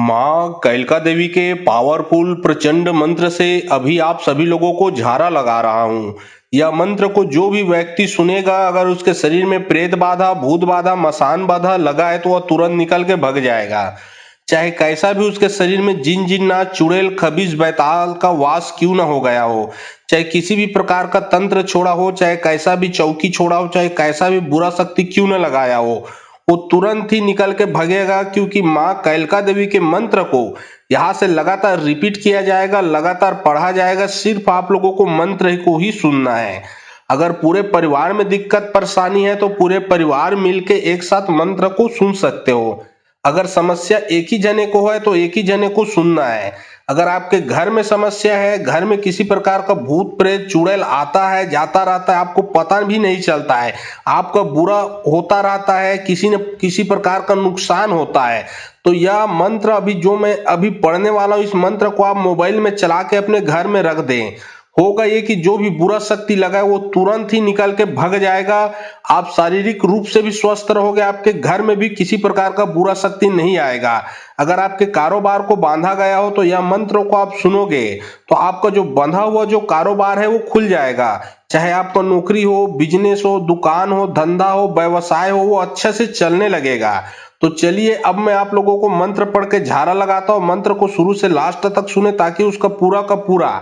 माँ कैलका देवी के पावरफुल प्रचंड मंत्र से अभी आप सभी लोगों को झारा लगा रहा हूँ। यह मंत्र को जो भी व्यक्ति सुनेगा, अगर उसके शरीर में प्रेत बाधा, भूत बाधा, मसान बाधा लगा है तो वह तुरंत निकल के भग जाएगा। चाहे कैसा भी उसके शरीर में जिन जिन्नात, चुड़ैल, खबीज, बैताल का वास क्यों न हो गया हो, चाहे किसी भी प्रकार का तंत्र छोड़ा हो, चाहे कैसा भी चौकी छोड़ा हो, चाहे कैसा भी बुरा शक्ति क्यों न लगाया हो, वो तुरंत ही निकल के भगेगा। क्योंकि माँ कैलका देवी के मंत्र को यहाँ से लगातार रिपीट किया जाएगा, लगातार पढ़ा जाएगा। सिर्फ आप लोगों को मंत्र को ही सुनना है। अगर पूरे परिवार में दिक्कत परेशानी है तो पूरे परिवार मिलके एक साथ मंत्र को सुन सकते हो। अगर समस्या एक ही जने को है तो एक ही जने को सुनना है। अगर आपके घर में समस्या है, घर में किसी प्रकार का भूत प्रेत चुड़ैल आता है जाता रहता है, आपको पता भी नहीं चलता है, आपका बुरा होता रहता है, किसी न किसी प्रकार का नुकसान होता है, तो यह मंत्र अभी जो मैं अभी पढ़ने वाला हूँ, इस मंत्र को आप मोबाइल में चला के अपने घर में रख दें। होगा ये कि जो भी बुरा शक्ति लगा है वो तुरंत ही निकल के भग जाएगा। आप शारीरिक रूप से भी स्वस्थ रहोगे, आपके घर में भी किसी प्रकार का बुरा शक्ति नहीं आएगा। अगर आपके कारोबार को बांधा गया हो तो यह मंत्र को आप सुनोगे तो आपका जो बंधा हुआ जो कारोबार है वो खुल जाएगा। चाहे आपका नौकरी हो, बिजनेस हो, दुकान हो, धंधा हो, व्यवसाय हो, वो अच्छे से चलने लगेगा। तो चलिए अब मैं आप लोगों को मंत्र पढ़ के झारा लगाता हूँ। मंत्र को शुरू से लास्ट तक सुने ताकि उसका पूरा का पूरा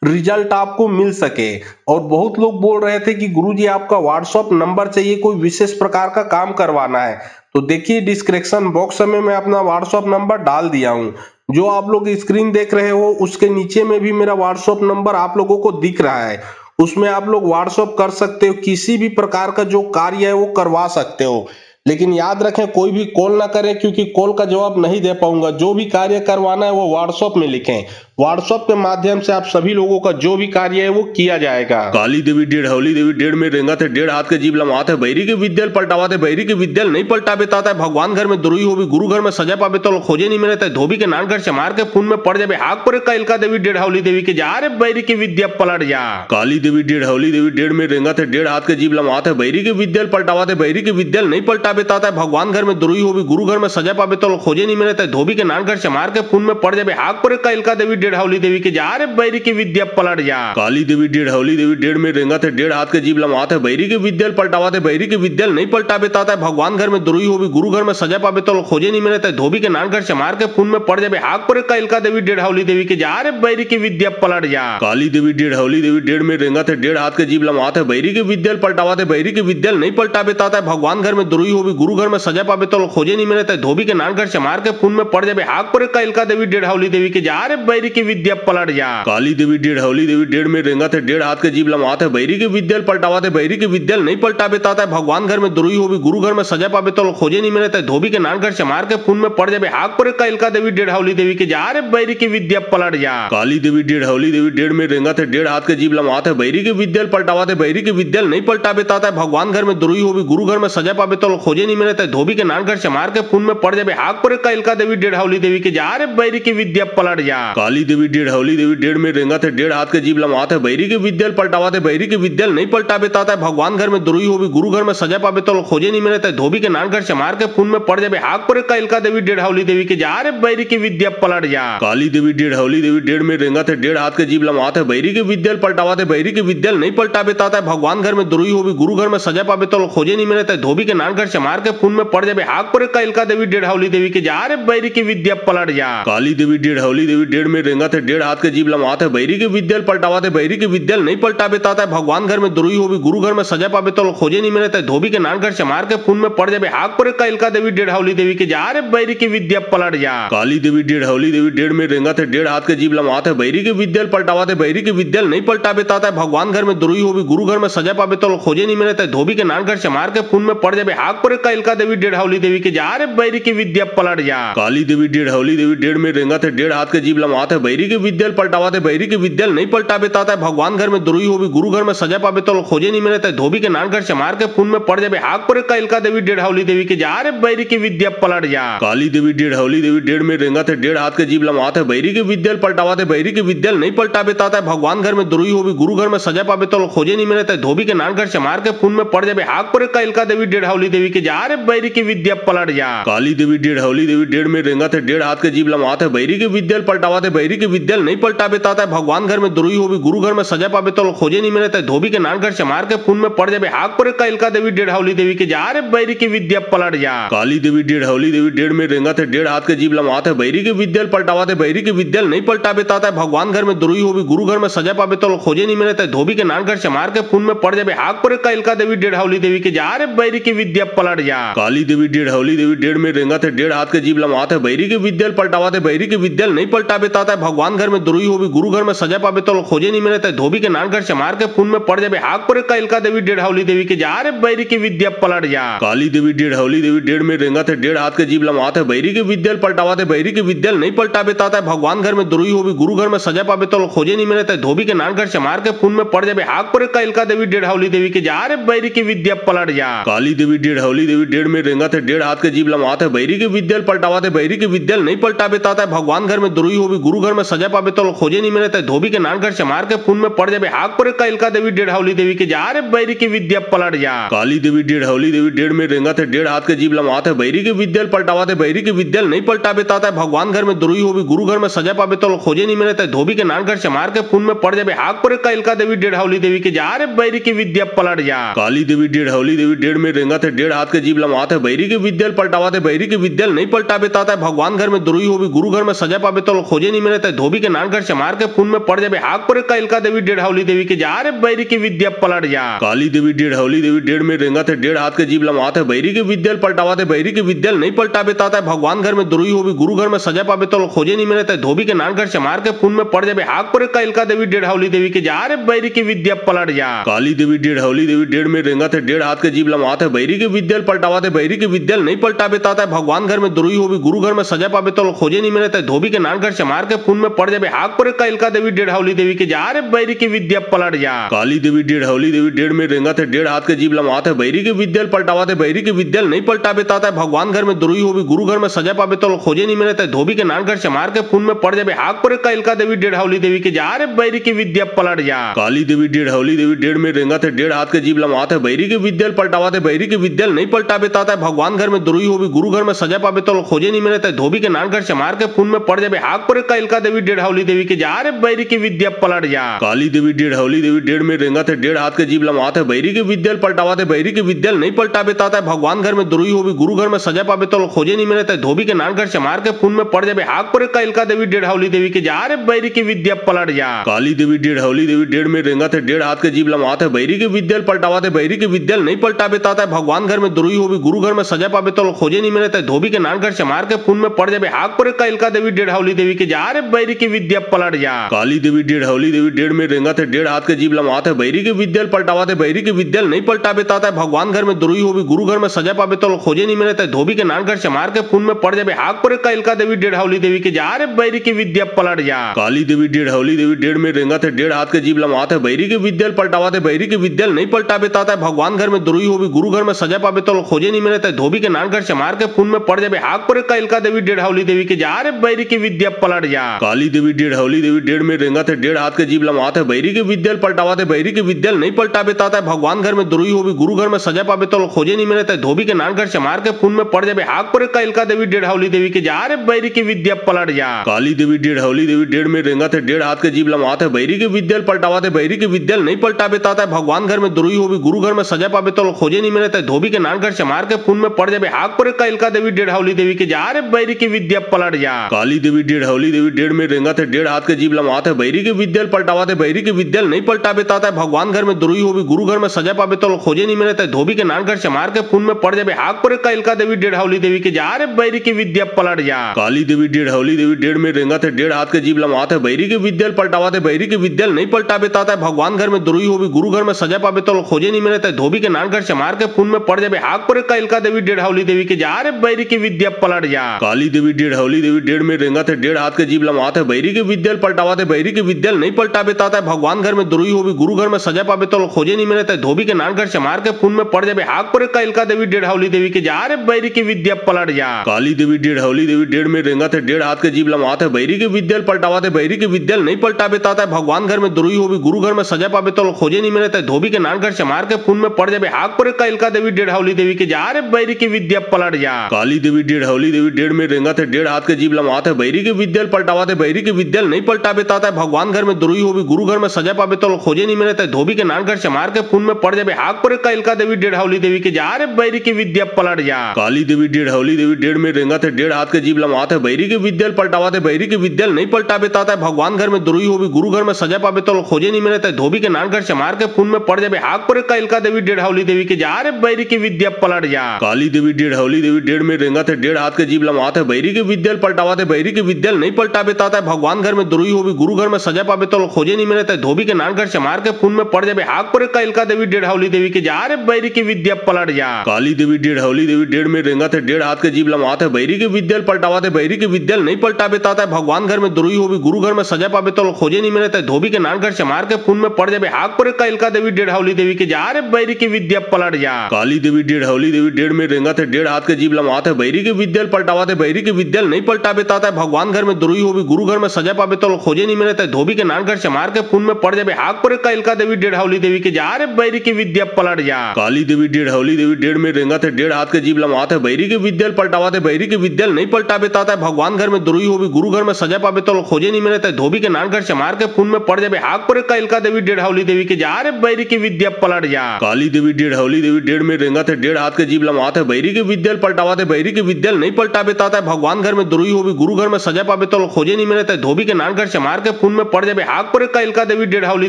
रिजल्ट आपको मिल सके। और बहुत लोग बोल रहे थे कि गुरुजी आपका व्हाट्सएप नंबर चाहिए, कोई विशेष प्रकार का काम करवाना है, तो देखिए डिस्क्रिप्शन बॉक्स में मैं अपना व्हाट्सएप नंबर डाल दिया हूँ। जो आप लोग स्क्रीन देख रहे हो उसके नीचे में भी मेरा व्हाट्सएप नंबर आप लोगों को दिख रहा है, उसमें आप लोग व्हाट्सएप कर सकते हो। किसी भी प्रकार का जो कार्य है वो करवा सकते हो, लेकिन याद रखें कोई भी कॉल ना करें, क्योंकि कॉल का जवाब नहीं दे पाऊंगा। जो भी कार्य करवाना है वो व्हाट्सएप में लिखें, व्हाट्सएप के माध्यम से आप सभी लोगों का जो भी कार्य है वो किया जाएगा। काली देवी डेढ़, हौली देवी डेढ़ में रेंगा थे, डेढ़ हाथ के जीव लमाते, बैरी के विद्यल पलटावा थे, बैरी के विद्यल नहीं पलटा बेताता है। भगवान घर में दुरुई होगी, गुरु घर में सजा पावे तो खोजे नहीं मिलता है। धोबी के नान घर से मार के खून में पड़ जाए, हाक पर कैलका देवी डेढ़, हौली देवी के जा रे बैरी की विद्या पलट जा। काली देवी डेढ़, हौली देवी डेढ़ में रेंगा थे, डेढ़ हाथ के जीव लमाते, बैरी के विद्यल पलटावा थे, बैरी के विद्यल नहीं पलटा बेताता है। भगवान घर में दुरुई होगी, गुरु घर में सजा पावे तो खोजे नहीं मिलता है। धोबी के नान घर से मार के खून में पड़ जाए, हाक पर कैलका देवी डेढ़, हौली देवी के अरे बैरी की विद्या पलट जा। काली देवी डेढ़, हौली देवी डेढ़ में रेंगा थे, डेढ़ हाथ के जीव लमाते, बैरी के विद्यल पलटावा थे, बैरी के विद्यल नहीं पलटा बेताता है। भगवान घर में दुरुई होगी, गुरु घर में सजा पावे तो खोजे नहीं मिलता है। धोबी के नान घर से मार के खून में पड़ जाए, हाक पर कैलका देवी डेढ़, हौली देवी के जा रे बैरी की विद्या पलट जा। काली देवी डेढ़, हौली देवी डेढ़ में रेंगा थे, डेढ़ हाथ के जीव लमाते, बैरी के विद्यल पलटावा थे, बैरी के विद्यल नहीं पलटा बेताता है। भगवान घर में दुरुई होगी, गुरु घर में सजा पावे तो खोजे नहीं मिलता है। धोबी के नान घर से मार के खून में पड़ जाए, हाक पर कैलका देवी डेढ़, हौली देवी के जा रे बैरी की विद्या पलट जा। काली देवी डेढ़, हौली देवी डेढ़ में रेंगा थे, डेढ़ हाथ के जीव लमाते, बैरी के विद्यल पलटावा थे, बैरी के विद्यल नहीं पलटा बेताता है। भगवान घर में दुरुई होगी, गुरु घर में सजा पावे तो खोजे नहीं मिलता है। धोबी के नान घर से मार के खून में पड़ जाए, हाक पर कैलका देवी डेढ़, हौली देवी के जा रे बैरी की विद्या पलट जा। काली देवी डेढ़, हौली देवी डेढ़ में रेंगा थे, डेढ़ हाथ के जीव लमाते, बैरी के विद्यल पलटावा थे, बैरी के विद्यल नहीं पलटा बेताता है। भगवान घर में दुरुई होगी, गुरु घर में सजा पावे तो खोजे नहीं मिलता है। धोबी के नान घर से मार के खून में पड़ जाए, हाक पर कैलका देवी डेढ़, हौली देवी के जा रे बैरी की विद्या पलट जा। काली देवी डेढ़, हौली देवी डेढ़ में रेंगा थे, डेढ़ हाथ के जीव लमाते, बैरी के विद्यल पलटावा थे, बैरी के विद्यल नहीं पलटा बेताता है। भगवान घर में दुरुई होगी, गुरु घर में सजा पावे तो खोजे नहीं मिलता है। धोबी के नान घर से मार के खून में पड़ जाए, हाक पर कैलका देवी डेढ़, हौली देवी के जा रे बैरी की विद्या पलट जा। काली देवी डेढ़, हौली देवी डेढ़ में रेंगा थे, डेढ़ हाथ के जीव लमाते, बैरी के विद्यल पलटावा थे, बैरी के विद्यल नहीं पलटा बेताता है। भगवान घर में दुरुई होगी, गुरु घर में सजा पावे तो खोजे नहीं मिलता है। धोबी के नान घर से मार के खून में पड़ जाए, हाक पर कैलका देवी डेढ़, हौली देवी के जा रे बैरी की विद्या पलट जा। काली देवी डेढ़, हौली देवी डेढ़ में रेंगा थे, डेढ़ हाथ के जीव लमाते, बैरी के विद्यल पलटावा थे, बैरी के विद्यल नहीं पलटा बेताता है। भगवान घर में दुरुई होगी, गुरु घर में सजा पावे तो खोजे नहीं मिलता है। धोबी के नान घर से मार के खून में पड़ जाए, हाक पर कैलका देवी डेढ़, हौली देवी के जा रे बैरी की विद्या पलट जा। काली देवी डेढ़, हौली देवी डेढ़ में रेंगा थे, डेढ़ हाथ के जीव लमाते, बैरी के विद्यल पलटावा थे, बैरी के विद्यल नहीं पलटा बेताता है। भगवान घर में दुरुई होगी, गुरु घर में सजा पावे तो खोजे नहीं मिलता है। धोबी के नान घर से मार के खून में पड़ जाए, हाक पर कैलका देवी डेढ़, हौली देवी के जा रे बैरी की विद्या पलट जा। काली देवी डेढ़, हौली देवी डेढ़ में रेंगा थे, डेढ़ हाथ के जीव लमाते, बैरी के विद्यल पलटावा थे बैरी के विद्यल नहीं पलटा बेता था भगवान घर में दुरुई होवी गुरु घर में सजा पाबे तो खोजे नहीं मिले धोबी के नान घर से मार के खून में पड़ जाबे हाक पर कैलका देवी डेढ़ देवी के जा रे बैरी की विद्या पलट जा काली देवी डेढ़ देवी डेढ़ में रेंगा थे डेढ़ हाथ के जीव लम्हा थे बैरी के विद्यल पलटावा थे बैरी के विद्यल नहीं पलटा बेता था भगवान घर में दुरुई होवी गुरु घर में सजा पाबे तो खोजे नहीं मिले धोबी के नान घर से मार के खून में पड़ जाबे हाक पर कैलका देवी डेढ़ देवी के जा रे बैरी की विद्या पलट जा काली देवी डेढ़ देवी डेढ़ में रेंगा थे डेढ़ हाथ के जीव लम्हा थे बैरी के विद्यल पलटावा थे बैरी के विद्यल नहीं पलटा बेता था भगवान घर में दुरुई होवी गुरु घर में सजा पाबे तो खोजे नहीं मिले धोबी के नान घर से मार के खून में पड़ जाबे हाक पर कैलका देवी डेढ़ देवी के जा रे बैरी की विद्या पलट जा काली देवी डेढ़ देवी डेढ़ में रेंगा थे डेढ़ हाथ के जीव लम्हा थे बैरी के विद्यल पलटावा थे बैरी के विद्यल नहीं पलटा बेता था भगवान घर में दुरुई होवी गुरु घर में सजा पाबे तो खोजे नहीं मिले धोबी के नान घर से मार के खून में पड़ जाबे हाक पर कैलका देवी डेढ़ देवी के जा रे बैरी की विद्या पलट जा काली देवी डेढ़ देवी डेढ़ में रेंगा थे डेढ़ हाथ के जीव लम्हा थे बैरी के विद्यल पलटावा थे बैरी के विद्यल नहीं पलटा बेता था भगवान घर में दुरुई होवी गुरु घर में सजा पाबे तो खोजे नहीं मिले धोबी के नान घर से मार के खून में पड़ जाबे हाक पर कैलका देवी डेढ़ देवी के जा रे बैरी की विद्या पलट जा काली देवी डेढ़ देवी डेढ़ में रेंगा थे डेढ़ हाथ के जीव लम्हा थे बैरी के विद्यल पलटावा थे बैरी के विद्यल नहीं पलटा बेता था भगवान घर में दुरुई होवी गुरु घर में सजा पाबे तो खोजे नहीं मिले धोबी के नान घर से मार के खून में पड़ जाबे हाक पर कैलका देवी डेढ़ देवी के जा रे बैरी की विद्या पलट जा काली देवी डेढ़ देवी डेढ़ में रेंगा थे डेढ़ हाथ के जीव लम्हा थे बैरी के विद्यल पलटावा थे बैरी के विद्यल नहीं पलटा बेता था भगवान घर में दुरुई होवी गुरु घर में सजा पाबे तो खोजे नहीं मिले धोबी के नान घर से मार के खून में पड़ जाबे हाक पर कैलका देवी डेढ़ देवी के जा रे बैरी की विद्या पलट जा काली देवी डेढ़ देवी डेढ़ में रेंगा थे डेढ़ हाथ के जीव लम्हा थे बैरी के विद्यल पलटावा थे बैरी के विद्यल नहीं पलटा बेता था भगवान घर में दुरुई होवी गुरु घर में सजा पाबे तो खोजे नहीं मिले धोबी के नान घर से मार के खून में पड़ जाबे हाक पर कैलका देवी डेढ़ देवी के जा रे बैरी की विद्या पलट जा काली देवी डेढ़ देवी डेढ़ में रेंगा थे डेढ़ हाथ के जीव लम्हा थे बैरी के विद्यल पलटावा थे बैरी के विद्यल नहीं पलटा बेता था भगवान घर में दुरुई होवी गुरु घर में सजा पाबे तो खोजे नहीं मिले धोबी के नान घर से मार के खून में पड़ जाबे हाक पर कैलका देवी डेढ़ देवी के जा रे बैरी की विद्या पलट जा काली देवी डेढ़ देवी डेढ़ में रेंगा थे डेढ़ हाथ के जीव लम्हा थे बैरी के विद्यल पलटावा थे बैरी के विद्यल नहीं पलटा बेता था भगवान घर में दुरुई होवी गुरु घर में सजा पाबे तो खोजे नहीं मिले धोबी के नान घर से मार के खून में पड़ जाबे हाक पर कैलका देवी डेढ़ देवी के जा रे बैरी की विद्या पलट जा काली देवी डेढ़ देवी डेढ़ में रेंगा थे डेढ़ हाथ के जीव लम्हा थे बैरी के विद्यल पलटावा थे बैरी के विद्यल नहीं पलटा बेता था भगवान घर में दुरुई होवी गुरु घर में सजा पाबे तो खोजे नहीं मिले धोबी के नान घर से मार के खून में पड़ जाबे हाक पर कैलका देवी डेढ़ देवी के जा रे बैरी की विद्या पलट जा काली देवी डेढ़ देवी डेढ़ में रेंगा थे डेढ़ हाथ के जीव लम्हा थे बैरी के विद्यल पलटावा थे बैरी के विद्यल नहीं पलटा बेता था भगवान घर में दुरुई होवी गुरु घर में सजा पाबे तो खोजे नहीं मिले धोबी के नान घर से मार के खून में पड़ जाबे हाक पर कैलका देवी डेढ़ देवी के जा रे बैरी की विद्या पलट जा काली देवी डेढ़ देवी डेढ़ में रेंगा थे डेढ़ हाथ के जीव लम्हा थे बैरी के विद्यल पलटावा थे बैरी के विद्यल नहीं पलटा बेता था भगवान घर में दुरुई होवी गुरु घर में सजा पाबे तो खोजे नहीं मिले धोबी के नान घर से मार के खून में पड़ जाबे हाक पर कैलका देवी डेढ़ देवी के जा रे बैरी की विद्या पलट जा काली देवी डेढ़ देवी डेढ़ में रेंगा थे डेढ़ हाथ के जीव लम्हा थे बैरी के विद्यल पलटावा थे बैरी के विद्यल नहीं पलटा बेता था भगवान घर में दुरुई होवी गुरु घर में सजा पाबे तो खोजे नहीं मिले धोबी के नान घर से मार के खून में पड़ जाबे हाक पर कैलका देवी डेढ़ देवी के जा रे बैरी की विद्या पलट जा काली देवी डेढ़ देवी डेढ़ में रेंगा थे डेढ़ हाथ के जीव लम्हा थे बैरी के विद्यल पलटावा थे बैरी के विद्यल नहीं पलटा बेता था भगवान घर में दुरुई होवी गुरु घर में सजा पाबे तो खोजे नहीं मिले धोबी के नान घर से मार के खून में पड़ जाबे हाक पर कैलका देवी डेढ़ देवी के जा रे बैरी की विद्या पलट जा काली देवी डेढ़ देवी डेढ़ में रेंगा थे डेढ़ हाथ के जीव लम्हा थे बैरी के विद्यल पलटावा थे बैरी के विद्यल नहीं पलटा बेता था भगवान घर में दुरुई होवी गुरु घर में सजा पाबे तो खोजे नहीं मिले धोबी के नान घर से मार के खून में पड़ जाबे हाक पर कैलका देवी डेढ़ देवी के जा रे बैरी की विद्या पलट जा काली देवी डेढ़ देवी डेढ़ में रेंगा थे डेढ़ हाथ के जीव लम्हा थे बैरी के विद्यल पलटावा थे बैरी के विद्यल नहीं पलटा बेता था भगवान घर में दुरुई होवी गुरु घर में सजा पाबे तो खोजे नहीं मिले धोबी के नान घर से मार के खून में पड़ जाबे हाक पर कैलका देवी डेढ़ देवी के जा रे बैरी की विद्या पलट जा काली देवी डेढ़ देवी डेढ़ में रेंगा थे डेढ़ हाथ के जीव लम्हा थे बैरी के विद्यल पलटावा थे बैरी के विद्यल नहीं पलटा बेता था भगवान घर में दुरुई होवी गुरु घर में सजा पाबे तो खोजे नहीं मिले धोबी के नान घर से मार के खून में पड़ जाबे हाक पर कैलका देवी डेढ़ देवी के जा रे बैरी की विद्या पलट जा काली देवी डेढ़ देवी डेढ़ में रेंगा थे डेढ़ हाथ के जीव लम्हा थे बैरी के विद्यल पलटावा थे बैरी के विद्यल नहीं पलटा बेता था भगवान घर में दुरुई होवी गुरु घर में सजा पाबे तो खोजे नहीं मिले धोबी के नान घर से मार के खून में पड़ जाबे हाक पर कैलका देवी डेढ़ देवी के जा रे बैरी की विद्या पलट जा काली देवी डेढ़ देवी डेढ़ में रेंगा थे डेढ़ हाथ के जीव लम्हा थे बैरी के विद्यल पलटावा थे बैरी के विद्यल नहीं पलटा बेता था भगवान घर में दुरुई होवी गुरु घर में सजा पाबे तो खोजे नहीं मिले धोबी के नान घर से मार के खून में पड़ जाबे हाक पर कैलका देवी डेढ़ देवी के जा रे बैरी की विद्या पलट जा काली देवी डेढ़ देवी डेढ़ में रेंगा थे डेढ़ हाथ के जीव लम्हा थे बैरी के विद्यल पलटावा थे बैरी के विद्यल नहीं पलटा बेता था भगवान घर में दुरुई होवी गुरु घर में सजा पाबे तो खोजे नहीं मिले धोबी के नान घर से मार के खून में पड़ जाबे हाक पर कैलका देवी डेढ़ देवी के जा रे बैरी की विद्या पलट जा काली देवी डेढ़ देवी डेढ़ में रेंगा थे डेढ़ हाथ के जीव लमाते बैरी के विद्यल पलटावाते बैरी के विद्यल नहीं पलटाबे ताता भगवान घर में दुरुई होवी गुरु घर में सजा पाबे तो खोजे नहीं मिले तय धोबी के नान घर से मार के खून में पड़ जाबे हाक पर कैलका देवी डेढ़ावली देवी के जा रे बैरी की विद्या पलट जा काली देवी डेढ़ावली देवी डेढ़ में रेंगा थे डेढ़ हाथ के जीव लमाते बैरी के विद्यल पलटावाते बैरी के विद्यल नहीं पलटाबे ताता भगवान घर में दुरुई होवी गुरु घर में सजा पाबे तो खोजे नहीं मिले तय धोबी के नान घर से मार के खून में पड़ जाबे हाक पर कैलका देवी डेढ़ावली देवी के जा रे बैरी की विद्या पलट जा काली देवी डेढ़ावली देवी डेढ़ में रेंगा थे डेढ़ हाथ के जीव लमाते बैरी के विद्यल पलटावाते बैरी के विद्यल नहीं पलटाबे ताता भगवान घर में दुरुई होवी गुरु घर में सजा पाबे तो खोजे नहीं मिले तय धोबी के नान घर से मार के खून में पड़ जाबे हाक पर कैलका देवी डेढ़ावली देवी के जा रे बैरी की विद्या पलट जा काली देवी डेढ़ावली देवी डेढ़ में रेंगा थे डेढ़ हाथ के जीव लमाते बैरी के विद्यल पलटावाते बैरी के विद्यल नहीं पलटाबे ताता भगवान घर में दुरुई होवी गुरु घर में सजा पाबे तो खोजे नहीं मिले तय धोबी के नान घर से मार के खून में पड़ जाबे हाक पर कैलका देवी डेढ़ावली देवी के जा रे बैरी की विद्या पलट जा काली देवी डेढ़ावली देवी डेढ़ में रेंगा थे डेढ़ हाथ के जीव लमाते बैरी के विद्यल पलटावाते बैरी के विद्यल नहीं पलटाबे ताता भगवान घर में दुरुई होवी गुरु घर में सजा पाबे तो खोजे नहीं मिले तय धोबी के नान घर से मार के खून में पड़ जाबे हाक पर कैलका देवी डेढ़ावली देवी के जा रे बैरी की विद्या पलट जा काली देवी डेढ़ावली देवी डेढ़ में रेंगा थे डेढ़ हाथ के जीव लमाते बैरी के विद्यल पलटावाते बैरी के विद्यल नहीं पलटाबे ताता भगवान घर में दुरुई होवी गुरु घर में सजा पाबे तो खोजे नहीं मिले तय धोबी के नान घर से मार के खून में पड़ जाबे हाक पर कैलका देवी डेढ़ावली देवी के जा रे बैरी की विद्या पलट जा काली देवी डेढ़ावली देवी डेढ़ में रेंगा थे डेढ़ हाथ के जीव लमाते बैरी के विद्यल पलटावाते बैरी के विद्यल नहीं पलटाबे ताता भगवान घर में दुरुई होवी गुरु घर में सजा पाबे तो खोजे नहीं मिले तय धोबी के नान घर से मार के खून में पड़ जाबे हाक पर कैलका देवी डेढ़ावली देवी के जा रे बैरी की विद्या पलट जा काली देवी डेढ़ावली देवी डेढ़ में रेंगा थे डेढ़ हाथ के जीव लमाते बैरी के विद्यल पलटावाते बैरी के विद्यल नहीं पलटाबे ताता भगवान घर में दुरुई होवी गुरु घर में सजा पाबे तो खोजे नहीं मिले तय धोबी के नान घर से मार के खून में पड़ जाबे हाक पर कैलका देवी डेढ़ावली देवी के जा रे बैरी की विद्या पलट जा काली देवी डेढ़ावली देवी डेढ़ में रेंगा थे डेढ़ हाथ के जीव लमाते बैरी के विद्यल पलटावाते बैरी के विद्यल नहीं पलटाबे ताता भगवान घर में दुरुई होवी गुरु घर में सजा पाबे तो खोजे नहीं मिले तय धोबी के नान घर से मार के खून में पड़ जाबे हाक पर कैलका देवी डेढ़ावली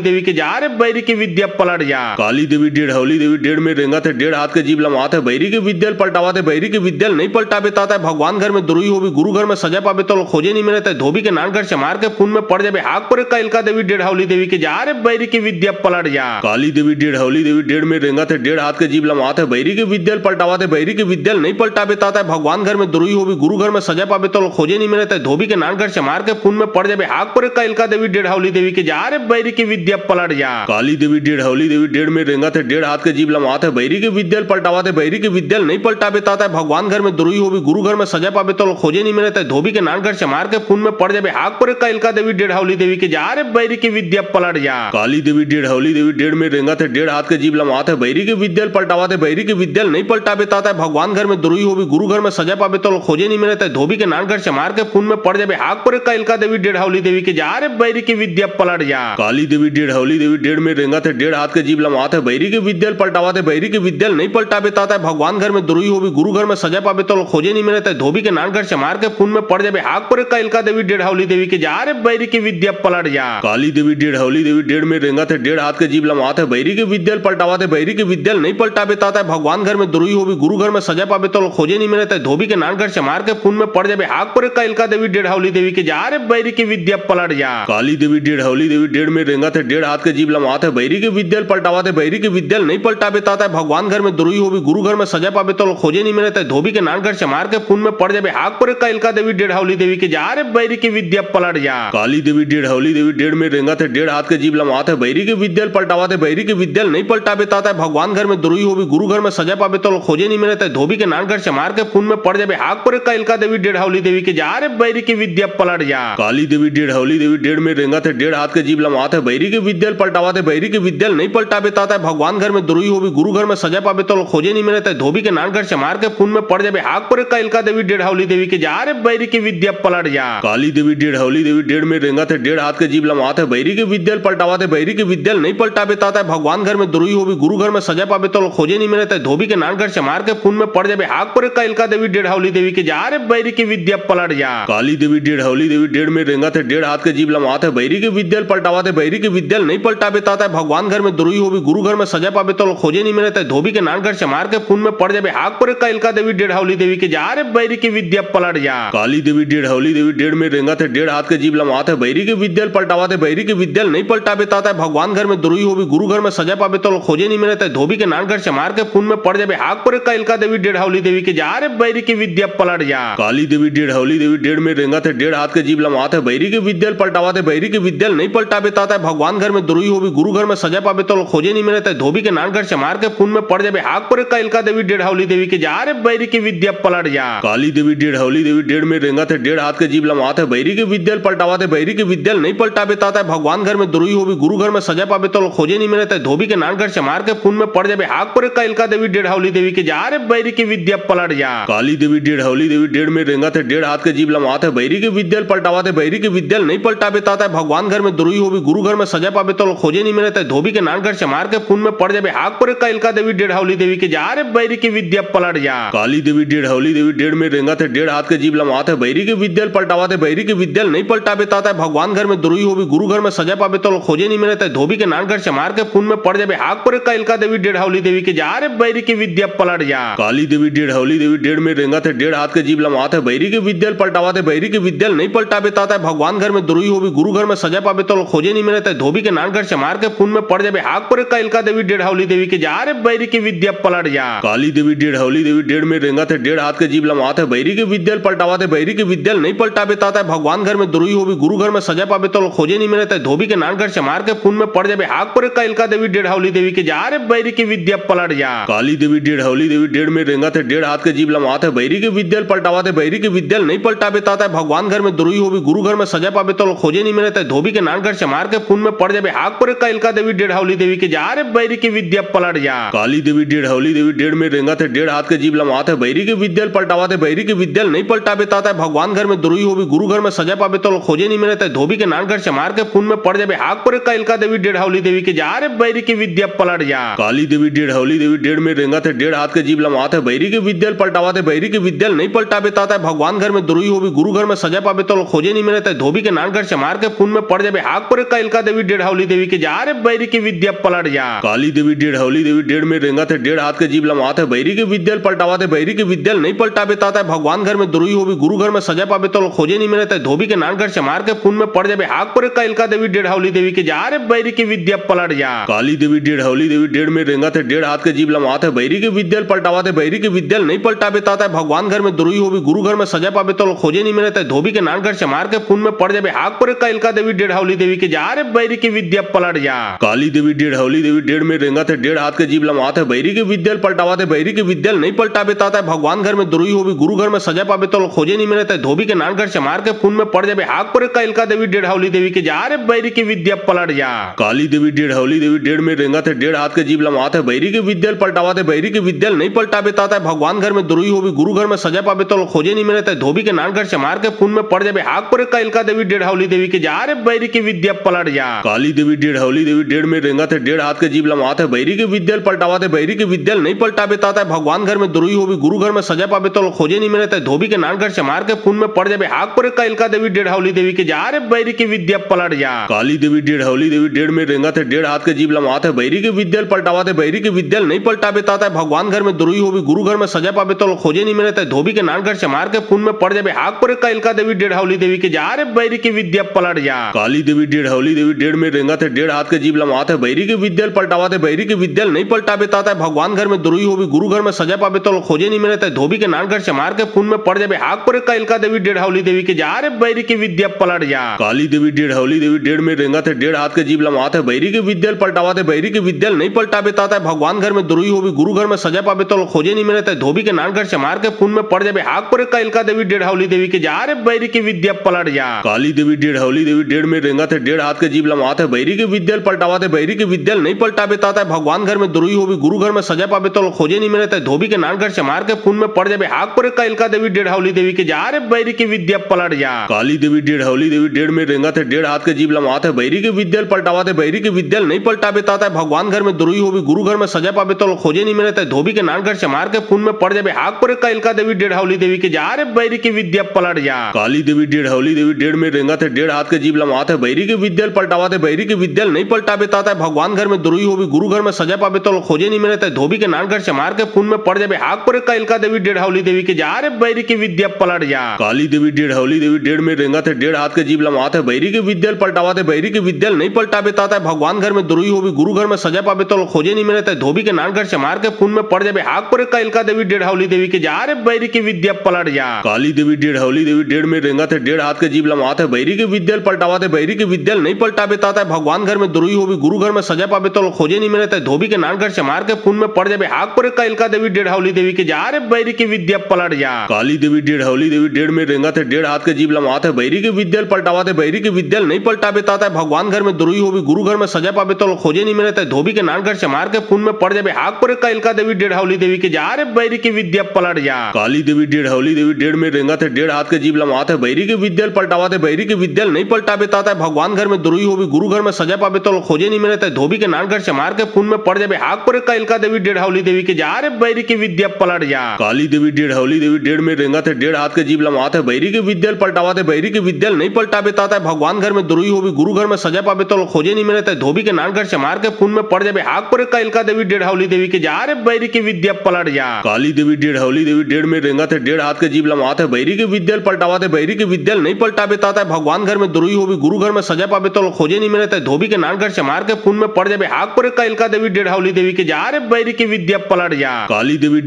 देवी के जा रे बैरी की विद्या पलट जा काली देवी डेढ़ावली देवी डेढ़ में रेंगा थे डेढ़ हाथ के जीव लमाते बैरी के विद्यल पलटावाते बैरी के विद्यल नहीं पलटाबे ताता भगवान घर में दुरुई होवी गुरु घर में सजा पाबे तो खोजे नहीं मिले तय धोबी के नान घर से मार के खून में पड़ जाबे हाक पर कैलका देवी डेढ़ावली देवी के जा रे बैरी की विद्या पलट जा काली देवी डेढ़ावली देवी डेढ़ में रेंगा थे डेढ़ हाथ के जीव लमाते बैरी के विद्यल पलटावाते बैरी के विद्यल नहीं पलटाबे ताता भगवान घर में दुरुई होवी गुरु घर में सजा पाबे तो खोजे नहीं मिले तय धोबी के नान घर से मार के खून में पड़ जाबे हाक पर कैलका देवी डेढ़ावली देवी के जा रे बैरी की विद्या पलट जा काली देवी डेढ़ावली देवी डेढ़ में रेंगा थे डेढ़ हाथ के जीव लमाते बैरी के विद्यल पलटावाते बैरी के विद्यल नहीं पलटाबे ताता भगवान घर में दुरुई होवी गुरु घर में सजा पाबे तो खोजे नहीं मिले तय धोबी के नान घर से मार के खून में पड़ जाबे हाक पर कैलका देवी डेढ़ावली देवी के जा रे बैरी की विद्या पलट जा काली देवी डेढ़ावली देवी डेढ़ में रेंगा थे डेढ़ हाथ के जीव लमाते बैरी के विद्यल पलटावाते बैरी के विद्यल नहीं पलटाबे ताता भगवान घर में दुरुई होवी गुरु घर में सजा पाबे तो खोजे नहीं मिले तय धोबी के नान घर से मार के खून में पड़ जाबे हाक पर कैलका देवी डेढ़ावली देवी के जा रे बैरी की विद्या पलट जा काली देवी डेढ़ावली देवी डेढ़ में रेंगा थे डेढ़ हाथ के जीव लमाते बैरी के विद्यल पलटावाते बैरी के विद्यल नहीं पलटाबे ताता भगवान घर में दुरुई होवी गुरु घर में सजा पाबे तो खोजे नहीं मिले तय धोबी के नान घर से मार के खून में पड़ जाबे हाक पर कैलका देवी डेढ़ावली देवी के जा रे बैरी की विद्या पलट जा काली देवी डेढ़ावली देवी डेढ़ में रेंगा थे डेढ़ हाथ के जीव लमाते बैरी के विद्यल पलटावाते बैरी के विद्यल नहीं पलटाबे ताता भगवान घर में दुरुई होवी गुरु घर में सजा पाबे तो खोजे नहीं मिले तय धोबी के नान घर से मार के खून में पड़ जाबे हाक पर कैलका देवी डेढ़ावली देवी के जा रे बैरी की विद्या पलट जा काली देवी डेढ़ावली देवी डेढ़ में रेंगा थे डेढ़ हाथ के जीव लमाते बैरी के विद्यल पलटावाते बैरी के विद्यल नहीं पलटाबे ताता भगवान घर में दुरुई होवी गुरु घर में सजा पाबे तो खोजे नहीं मिले तय धोबी के नान घर से मार के खून में पड़ जाबे हाक पर कैलका देवी डेढ़ावली देवी के जा रे बैरी की विद्या पलट जा काली देवी डेढ़ावली देवी डेढ़ में रेंगा थे डेढ़ हाथ के जीव लमाते बैरी के विद्यल पलटावाते बैरी के विद्यल नहीं पलटाबे ताता भगवान घर में दुरुई होवी गुरु घर में सजा पाबे तो खोजे नहीं मिले तय धोबी के नान घर से मार के खून में पड़ जाबे हाक पर कैलका देवी डेढ़ावली देवी के जा रे बैरी की विद्या पलट जा काली देवी डेढ़ावली देवी डेढ़ में रेंगा थे डेढ़ हाथ के जीव लमाते बैरी के विद्यल पलटावाते बैरी के विद्यल नहीं पलटाबे ताता भगवान घर में दुरुई होवी गुरु घर में सजा पाबे तो खोजे नहीं मिले तय धोबी के नान घर से मार के खून में पड़ जाबे हाक पर कैलका देवी डेढ़ावली देवी के जा रे बैरी की विद्या पलट जा काली देवी डेढ़ावली देवी डेढ़ में रेंगा थे डेढ़ हाथ के जीव लमाते बैरी के विद्यल पलटावाते बैरी के विद्यल नहीं पलटाबे ताता भगवान घर में दुरुई होवी गुरु घर में सजा पाबे तो खोजे नहीं मिले तय धोबी के नान घर से मार के खून में पड़ जाबे हाक पर कैलका देवी डेढ़ावली देवी के जा रे बैरी की विद्या पलट जा काली देवी डेढ़ावली देवी डेढ़ में रेंगा थे डेढ़ हाथ के जीव लमाते बैरी के विद्यल पलटावाते बैरी के विद्यल नहीं पलटाबे ताता भगवान घर में दुरुई होवी गुरु घर में सजा पाबे तो खोजे नहीं मिले तय धोबी के नान घर से मार के खून में पड़ जाबे हाक पर कैलका देवी डेढ़ावली देवी के जा रे बैरी की विद्या पलट जा काली देवी डेढ़ावली देवी डेढ़ में रेंगा थे डेढ़ हाथ के जीव लमाते बैरी के विद्यल पलटावाते बैरी के विद्यल नहीं पलटाबे ताता भगवान घर में दुरुई होवी गुरु घर में सजा पाबे तो खोजे नहीं मिले तय धोबी के नान घर से मार के खून में पड़ जाबे हाक पर कैलका देवी डेढ़ावली देवी के जा रे बैरी की विद्या पलट जा काली देवी डेढ़ावली देवी डेढ़ में रेंगा थे डेढ़ हाथ हाथ के जीभ लमात है बैरी के विद्यल पलटावा थे बैरी के विद्यल नहीं पलटा बेता है भगवान घर में दुरुई होगी गुरु घर में सजा पावे तो खोजे नहीं मिले धोबी के नान घर से मार के खून में पड़ जाए हाक पर कैलका देवी डेढ़ देवी के जा रे बैरी की विद्या पलट जा काली देवी डेढ़ हौली देवी डेढ़ में रेंगा थे डेढ़ हाथ के जीभ लमात है बैरी के विद्यल पलटावा थे बैरी के विद्यल नहीं पलटा बेता है भगवान घर में दुरुई होगी गुरु घर में सजा पावे तो खोजे नहीं मिले धोबी के नान घर से मार के खून में पड़ जाए हाक पर कैलका देवी डेढ़ हौली देवी के जा रे बैरी की विद्या पलट जा काली देवी डेढ़ हौली देवी डेढ़ में रेंगा थे डेढ़ हाथ के जीभ लमात है बैरी के विद्यल पलटावा थे बैरी के विद्यल नहीं पलटा बेता है भगवान घर में दुरुई होगी गुरु घर में सजा पावे तो खोजे नहीं मिले धोबी के नान घर से मार के खून में पड़ जाए हाक पर कैलका देवी डेढ़ हौली देवी के जा रे बैरी की विद्या पलट जा काली देवी डेढ़ हौली देवी डेढ़ में रेंगा थे डेढ़ हाथ के जीभ लमात है बैरी के विद्यल पलटावा थे बैरी के विद्यल नहीं पलटा बेता है भगवान घर में दुरुई होगी गुरु घर में सजा पावे तो खोजे नहीं मिले धोबी के नान घर से मार के खून में पड़ जाए हाक पर कैलका देवी डेढ़ हौली देवी के जा रे बैरी की विद्या पलट जा काली देवी डेढ़ हौली देवी डेढ़ में रेंगा थे डेढ़ हाथ के जीभ लमात है बैरी के विद्यल पलटावा थे बैरी के विद्यल नहीं पलटा बेता है भगवान घर में दुरुई होगी गुरु घर में सजा पावे तो खोजे नहीं मिले धोबी के नान घर से मार के खून में पड़ जाए हाक पर कैलका देवी डेढ़ हौली देवी के जा रे बैरी की विद्या पलट जा काली देवी डेढ़ हौली देवी डेढ़ में रेंगा थे डेढ़ हाथ के जीभ लमात है बैरी के विद्यल पलटावा थे बैरी के विद्यल नहीं पलटा बेता है भगवान घर में दुरुई होगी गुरु घर में सजा पावे तो खोजे नहीं मिले धोबी के नान घर से मार के खून में पड़ जाए हाक पर कैलका देवी डेढ़ हौली देवी के जा रे बैरी की विद्या पलट जा काली देवी डेढ़ हौली देवी डेढ़ में रेंगा थे डेढ़ हाथ के जीभ लमात है बैरी के विद्यल पलटावा थे बैरी के विद्यल नहीं पलटा बेता है भगवान घर में दुरुई होगी गुरु घर में सजा पावे तो खोजे नहीं मिले धोबी के नान घर से मार के खून में पड़ जाए हाक पर कैलका देवी डेढ़ हौली देवी के जा रे बैरी की विद्या पलट जा काली देवी डेढ़ हौली देवी डेढ़ में रेंगा थे डेढ़ हाथ के जीभ लमात है बैरी के विद्यल पलटावा थे बैरी के विद्यल नहीं पलटा बेता है भगवान घर में दुरुई होगी गुरु घर में सजा पावे तो खोजे नहीं मिले धोबी के नान घर से मार के खून में पड़ जाए हाक पर कैलका देवी डेढ़ हौली देवी के जा रे बैरी की विद्या पलट जा काली देवी डेढ़ हौली देवी डेढ़ में रेंगा थे डेढ़ हाथ के जीभ लमात है बैरी के विद्यल पलटावा थे बैरी के विद्यल नहीं पलटा बेता है भगवान घर में दुरुई होगी गुरु घर में सजा पावे तो खोजे नहीं मिले धोबी के नान घर से मार के खून में पड़ जाए हाक पर कैलका देवी डेढ़ हौली देवी के जा रे बैरी की विद्या पलट जा काली देवी डेढ़ हौली देवी डेढ़ में रेंगा थे डेढ़ हाथ के जीभ लमात है बैरी के विद्यल पलटावा थे बैरी के विद्यल नहीं पलटा बेता है भगवान घर में दुरुई होगी गुरु घर में सजा पावे तो खोजे नहीं मिले धोबी के नान घर से मार के खून में पड़ जाए हाक पर कैलका देवी डेढ़ हौली देवी के जा रे बैरी की विद्या पलट जा काली देवी डेढ़ हौली देवी डेढ़ में रेंगा थे डेढ़ हाथ के जीभ लमात है बैरी के विद्यल पलटावा थे बैरी के विद्यल नहीं पलटा बेता है भगवान घर में दुरुई होगी गुरु घर में सजा पावे तो खोजे नहीं मिले धोबी के नान घर से मार के खून में पड़ जाए हाक पर कैलका देवी डेढ़ हौली देवी के जा रे बैरी की विद्या पलट जा काली देवी डेढ़ हौली देवी डेढ़ में रेंगा थे डेढ़ हाथ के जीभ लमात है बैरी के विद्यल पलटावा थे बैरी के विद्यल नहीं पलटा बेता है भगवान घर में दुरुई होगी गुरु घर में सजा पावे तो खोजे नहीं मिले धोबी के नान घर से मार के खून में पड़ जाए हाक पर कैलका देवी डेढ़ हौली देवी के जा रे बैरी की विद्या पलट जा काली देवी डेढ़ हौली देवी डेढ़ में रेंगा थे डेढ़ हाथ के जीभ लमात है बैरी के विद्यल पलटावा थे बैरी के विद्यल नहीं पलटा बेता है भगवान घर में दुरुई होगी गुरु घर में सजा पावे तो खोजे नहीं मिले धोबी के नान घर से मार के खून में पड़ जाए हाक पर कैलका देवी डेढ़ हौली देवी के जा रे बैरी की विद्या पलट जा काली देवी डेढ़ हौली देवी डेढ़ में रेंगा थे डेढ़ हाथ के जीभ लमात है बैरी के विद्यल पलटावा थे बैरी के विद्यल नहीं पलटा बेता है भगवान घर में दुरुई होगी गुरु घर में सजा पावे तो खोजे नहीं मिले धोबी के नान घर से मार के खून में पड़ जाए हाक पर कैलका देवी डेढ़ हौली देवी के जा रे बैरी की विद्या पलट जा काली देवी डेढ़ हौली देवी डेढ़ में रेंगा थे डेढ़ हाथ के जीभ लमात है बैरी के विद्यल पलटावा थे बैरी के विद्यल नहीं पलटा बेता है भगवान घर में दुरुई होगी गुरु घर में सजा पावे तो खोजे नहीं मिले धोबी के नान घर से मार के खून में पड़ जाए हाक पर कैलका देवी डेढ़ हौली देवी के जा रे बैरी की विद्या पलट जा काली देवी डेढ़ हौली देवी डेढ़ में रेंगा थे डेढ़ हाथ के जीभ लमात है बैरी के विद्यल पलटावा थे बैरी के विद्यल नहीं पलटा बेता है भगवान घर में दुरुई होगी गुरु घर में सजा पावे तो खोजे नहीं मिले धोबी के नान घर से मार के खून में पड़ जाए हाक पर कैलका देवी डेढ़ हौली देवी के जा रे बैरी की विद्या पलट जा काली देवी डेढ़ हौली देवी डेढ़ में रेंगा थे डेढ़ हाथ के जीभ लमात है बैरी के विद्यल पलटावा थे बैरी के विद्यल नहीं पलटा बेता है भगवान घर में दुरुई होगी गुरु घर में सजा पावे तो खोजे नहीं मिले धोबी के नान घर से मार के खून में पड़ जाए हाक पर कैलका देवी डेढ़ हौली देवी के जा रे बैरी की विद्या पलट जा काली देवी डेढ़ हौली देवी डेढ़ में रेंगा थे डेढ़ हाथ के जीभ लमात है बैरी के विद्यल पलटावा थे बैरी के विद्यल नहीं पलटा बेता है भगवान घर में दुरुई होगी गुरु घर में सजा पावे तो खोजे नहीं मिले धोबी के नान घर से मार के खून में पड़ जाए हाक पर कैलका देवी डेढ़ हौली देवी के जा रे बैरी की विद्या पलट जा काली देवी डेढ़ हौली देवी डेढ़ में रेंगा थे डेढ़ हाथ के जीभ लमात है बैरी के विद्यल पलटावा थे बैरी के विद्यल नहीं पलटा बेता है भगवान घर में दुरुई होगी गुरु घर में सजा पावे तो खोजे नहीं मिले धोबी के नान घर से मार के खून में पड़ जाए हाक पर कैलका देवी डेढ़ हौली देवी के जा रे बैरी की विद्या पलट जा काली देवी डेढ़ हौली देवी डेढ़ में रेंगा थे डेढ़ हाथ के जीभ लमात है बैरी के विद्यल पलटावा थे बैरी के विद्यल नहीं पलटा बेता है भगवान घर में दुरुई होगी गुरु घर में सजा पावे तो खोजे नहीं मिले धोबी के नान घर से मार के खून में पड़ जाए हाक पर कैलका देवी डेढ़ हौली देवी के जा रे बैरी की विद्या पलट जा काली देवी डेढ़ हौली देवी डेढ़ में रेंगा थे डेढ़ हाथ के जीभ लमात है बैरी के विद्यल पलटावा थे बैरी के विद्यल नहीं पलटा बेता है भगवान घर में दुरुई होगी गुरु घर में सजा पावे तो खोजे नहीं मिले धोबी के नान घर से मार के खून में पड़ जाए हाक पर कैलका देवी डेढ़ हौली देवी के जा रे बैरी की विद्या पलट जा काली देवी डेढ़ हौली देवी डेढ़ में रेंगा रेंगा थे डेढ़ हाथ के जीव लमवाते बैरी के विद्यल पलटावाते बैरी के विद्यल नहीं पलटाबे ताता भगवान घर में दुरुई होवी गुरु घर में सजा पाबे तो खोजे नहीं मिले ता धोबी के नान घर से मार के खून में पड़ जाबे हाक पर कैलका देवी डेढ़ देवी के जा रे बैरी की विद्या पलट जा काली देवी डेढ़ देवी डेढ़ में रेंगा थे डेढ़ हाथ के जीव लमवाते बैरी के विद्यल पलटावाते बैरी के विद्यल नहीं पलटाबे ताता भगवान घर में दुरुई होवी गुरु घर में सजा पाबे तो खोजे नहीं मिले ता धोबी के नान घर से मार के खून में पड़ जाबे हाक पर कैलका देवी डेढ़ देवी के जा रे बैरी की विद्या पलट जा काली देवी डेढ़ में रेंगा थे डेढ़ हाथ के जीव लमवाते बैरी के विद्यल पलटावाते बैरी के विद्यल नहीं पलटाबे ताता भगवान घर में दुरुई होवी गुरु घर में सजा पाबे तो खोजे नहीं मिले ता धोबी के नान घर से मार के खून में पड़ जाबे हाक पर कैलका देवी डेढ़ देवी के जा रे बैरी की विद्या पलट जा काली देवी डेढ़ में रेंगा थे डेढ़ हाथ के जीव लमवाते बैरी के विद्यल पलटावाते बैरी के विद्यल नहीं पलटाबे ताता भगवान घर में दुरुई होवी गुरु घर में सजा पाबे तो खोजे नहीं मिले ता धोबी के नान घर से मार के खून में पड़ जाबे हाक पर कैलका देवी डेढ़ देवी के जा रे बैरी की विद्या पलट जा काली देवी डेढ़ में रेंगा थे डेढ़ हाथ के जीव लमवाते बैरी के विद्यल पलटावाते बैरी के विद्यल नहीं पलटाबे ताता भगवान घर में दुरुई होवी गुरु घर में सजा पाबे तो खोजे नहीं मिले ता धोबी के नान घर से मार के खून में पड़ जाबे हाक पर कैलका देवी डेढ़ देवी के जा रे बैरी की विद्या पलट जा काली देवी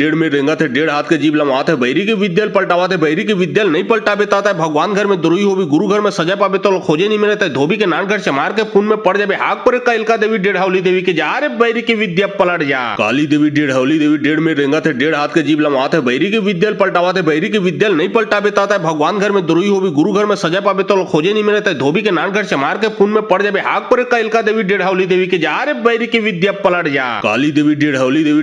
डेढ़ में रेंगा थे डेढ़ हाथ के जीव लमवाते बैरी के विद्यल पलटावाते बैरी के विद्यल नहीं पलटाबे ताता भगवान घर में दुरुई होवी गुरु घर में सजा पाबे तो खोजे नहीं मिले ता धोबी के नान घर से मार के खून में पड़ जाबे हाक पर कैलका देवी डेढ़ देवी के जा रे बैरी की विद्या पलट जा काली देवी डेढ़ में रेंगा थे डेढ़ हाथ के जीव लमवाते बैरी के विद्यल पलटावाते बैरी के विद्यल नहीं पलटाबे ताता भगवान घर में दुरुई होवी गुरु घर में सजा पाबे तो खोजे नहीं मिले ता धोबी के नान घर से मार के खून में पड़ जाबे हाक पर कैलका देवी डेढ़ देवी के जा रे बैरी की विद्या पलट जा काली देवी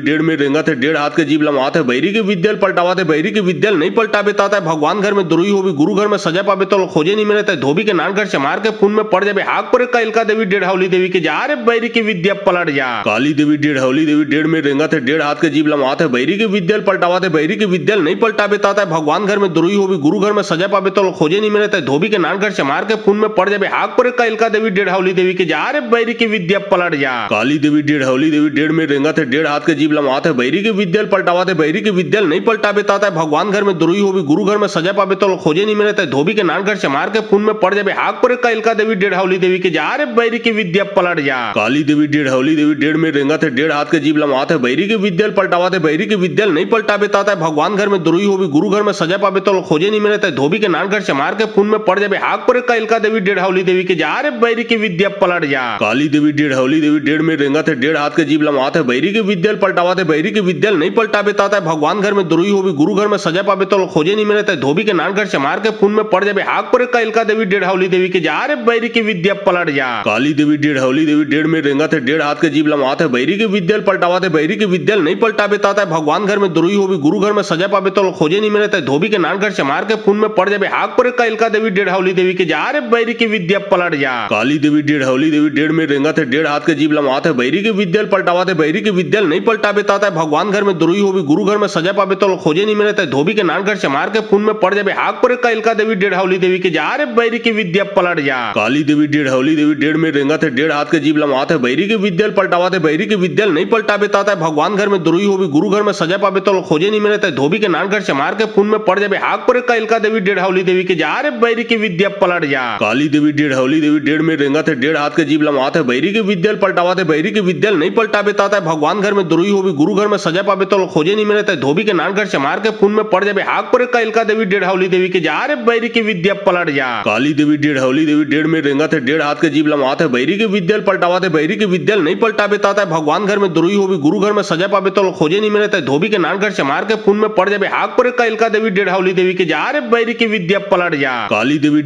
डेढ़ में रेंगा थे डेढ़ हाथ के जीव लमवाते बैरी के विद्यल पलटावाते बैरी के विद्यल नहीं पलटाबे ताता भगवान घर में दुरुई होवी गुरु घर में सजा पाबे तो खोजे नहीं मिले ता धोबी के नान घर से मार के खून में पड़ जाबे हाक पर कैलका देवी डेढ़ देवी के जा रे बैरी की विद्या पलट जा काली देवी डेढ़ में रेंगा थे डेढ़ हाथ के जीव लमवाते बैरी के विद्यल पलटावाते बैरी के विद्यल नहीं पलटाबे ताता भगवान घर में दुरुई होवी गुरु घर में सजा पाबे तो खोजे नहीं मिले ता धोबी के नान घर से मार के खून में पड़ जाबे हाक पर कैलका देवी डेढ़ देवी के जा रे बैरी की विद्या पलट जा काली देवी डेढ़ में रेंगा थे डेढ़ हाथ के जीव लमवाते बैरी के विद्यल पलटावाते बैरी के विद्यल नहीं पलटाबे ताता भगवान घर में दुरुई होवी गुरु घर में सजा पाबे तो खोजे नहीं मिले ता धोबी के नान घर से मार के खून में पड़ जाबे हाक पर कैलका देवी डेढ़ देवी के जा रे बैरी की विद्या पलट जा काली देवी डेढ़ में रेंगा थे डेढ़ हाथ के जीव लमवाते बैरी के विद्यल पलटावाते बैरी के विद्यल नहीं पलटाबे ताता भगवान घर में दुरुई होवी गुरु घर में सजा पाबे तो खोजे नहीं मिले ता धोबी के नान घर से मार के खून में पड़ जाबे हाक पर कैलका देवी डेढ़ देवी के जा रे बैरी की विद्या पलट जा काली देवी डेढ़ में रेंगा थे डेढ़ हाथ के जीव लमवाते बैरी के विद्यल पलटावाते बैरी के विद्यल नहीं पलटाबे ताता भगवान घर में दुरुई होवी गुरु घर में सजा पाबे तो खोजे नहीं मिले ता धोबी के नान घर से मार के खून में पड़ जाबे हाक पर कैलका देवी डेढ़ देवी के जा रे बैरी की विद्या पलट जा काली देवी डेढ़ में रेंगा थे डेढ़ हाथ के जीव लमवाते बैरी के विद्यल पलटावाते बैरी के विद्यल नहीं पलटाबे ताता भगवान घर में दुरुई होवी गुरु घर में सजा पाबे तो खोजे नहीं मिले ता धोबी के नान घर से मार के खून में पड़ जाबे हाक पर कैलका देवी डेढ़ देवी के जा रे बैरी की विद्या पलट जा काली देवी डेढ़ में रेंगा थे डेढ़ हाथ के जीव लमवाते बैरी के विद्यल पलटावाते बैरी के विद्यल नहीं पलटाबे ताता भगवान घर में दुरुई होवी गुरु घर में सजा पाबे तो खोजे नहीं मिले ता धोबी के नान घर से मार के खून में पड़ जाबे हाक पर कैलका देवी डेढ़ देवी के जा रे बैरी की विद्या पलट जा काली देवी डेढ़ में रेंगा थे डेढ़ हाथ के जीव लमवाते बैरी के विद्यल पलटावाते बैरी के विद्यल नहीं पलटाबे ताता भगवान घर में दुरुई होवी गुरु घर में सजा पाबे तो खोजे नहीं मिले ता धोबी के नान घर से मार के खून में पड़ जाबे हाक पर कैलका देवी डेढ़ देवी के जा रे बैरी की विद्या पलट जा काली देवी डेढ़ में रेंगा थे डेढ़ हाथ के जीव लमवाते बैरी के विद्यल पलटावाते बैरी के विद्यल नहीं पलटाबे ताता भगवान घर में दुरुई होवी गुरु घर में सजा पाबे तो खोजे नहीं मिले ता धोबी के नान घर से मार के खून में पड़ जाबे हाक पर कैलका देवी डेढ़ देवी के जा रे बैरी की विद्या पलट जा काली देवी डेढ़ में रेंगा थे डेढ़ हाथ के जीव लमवाते बैरी के विद्यल पलटावाते बैरी के विद्यल नहीं पलटाबे ताता भगवान घर में दुरुई होवी गुरु घर में सजा पाबे तो खोजे नहीं मिले ता धोबी के नान घर से मार के खून में पड़ जाबे हाक पर कैलका देवी डेढ़ देवी के जा रे बैरी की विद्या पलट जा काली देवी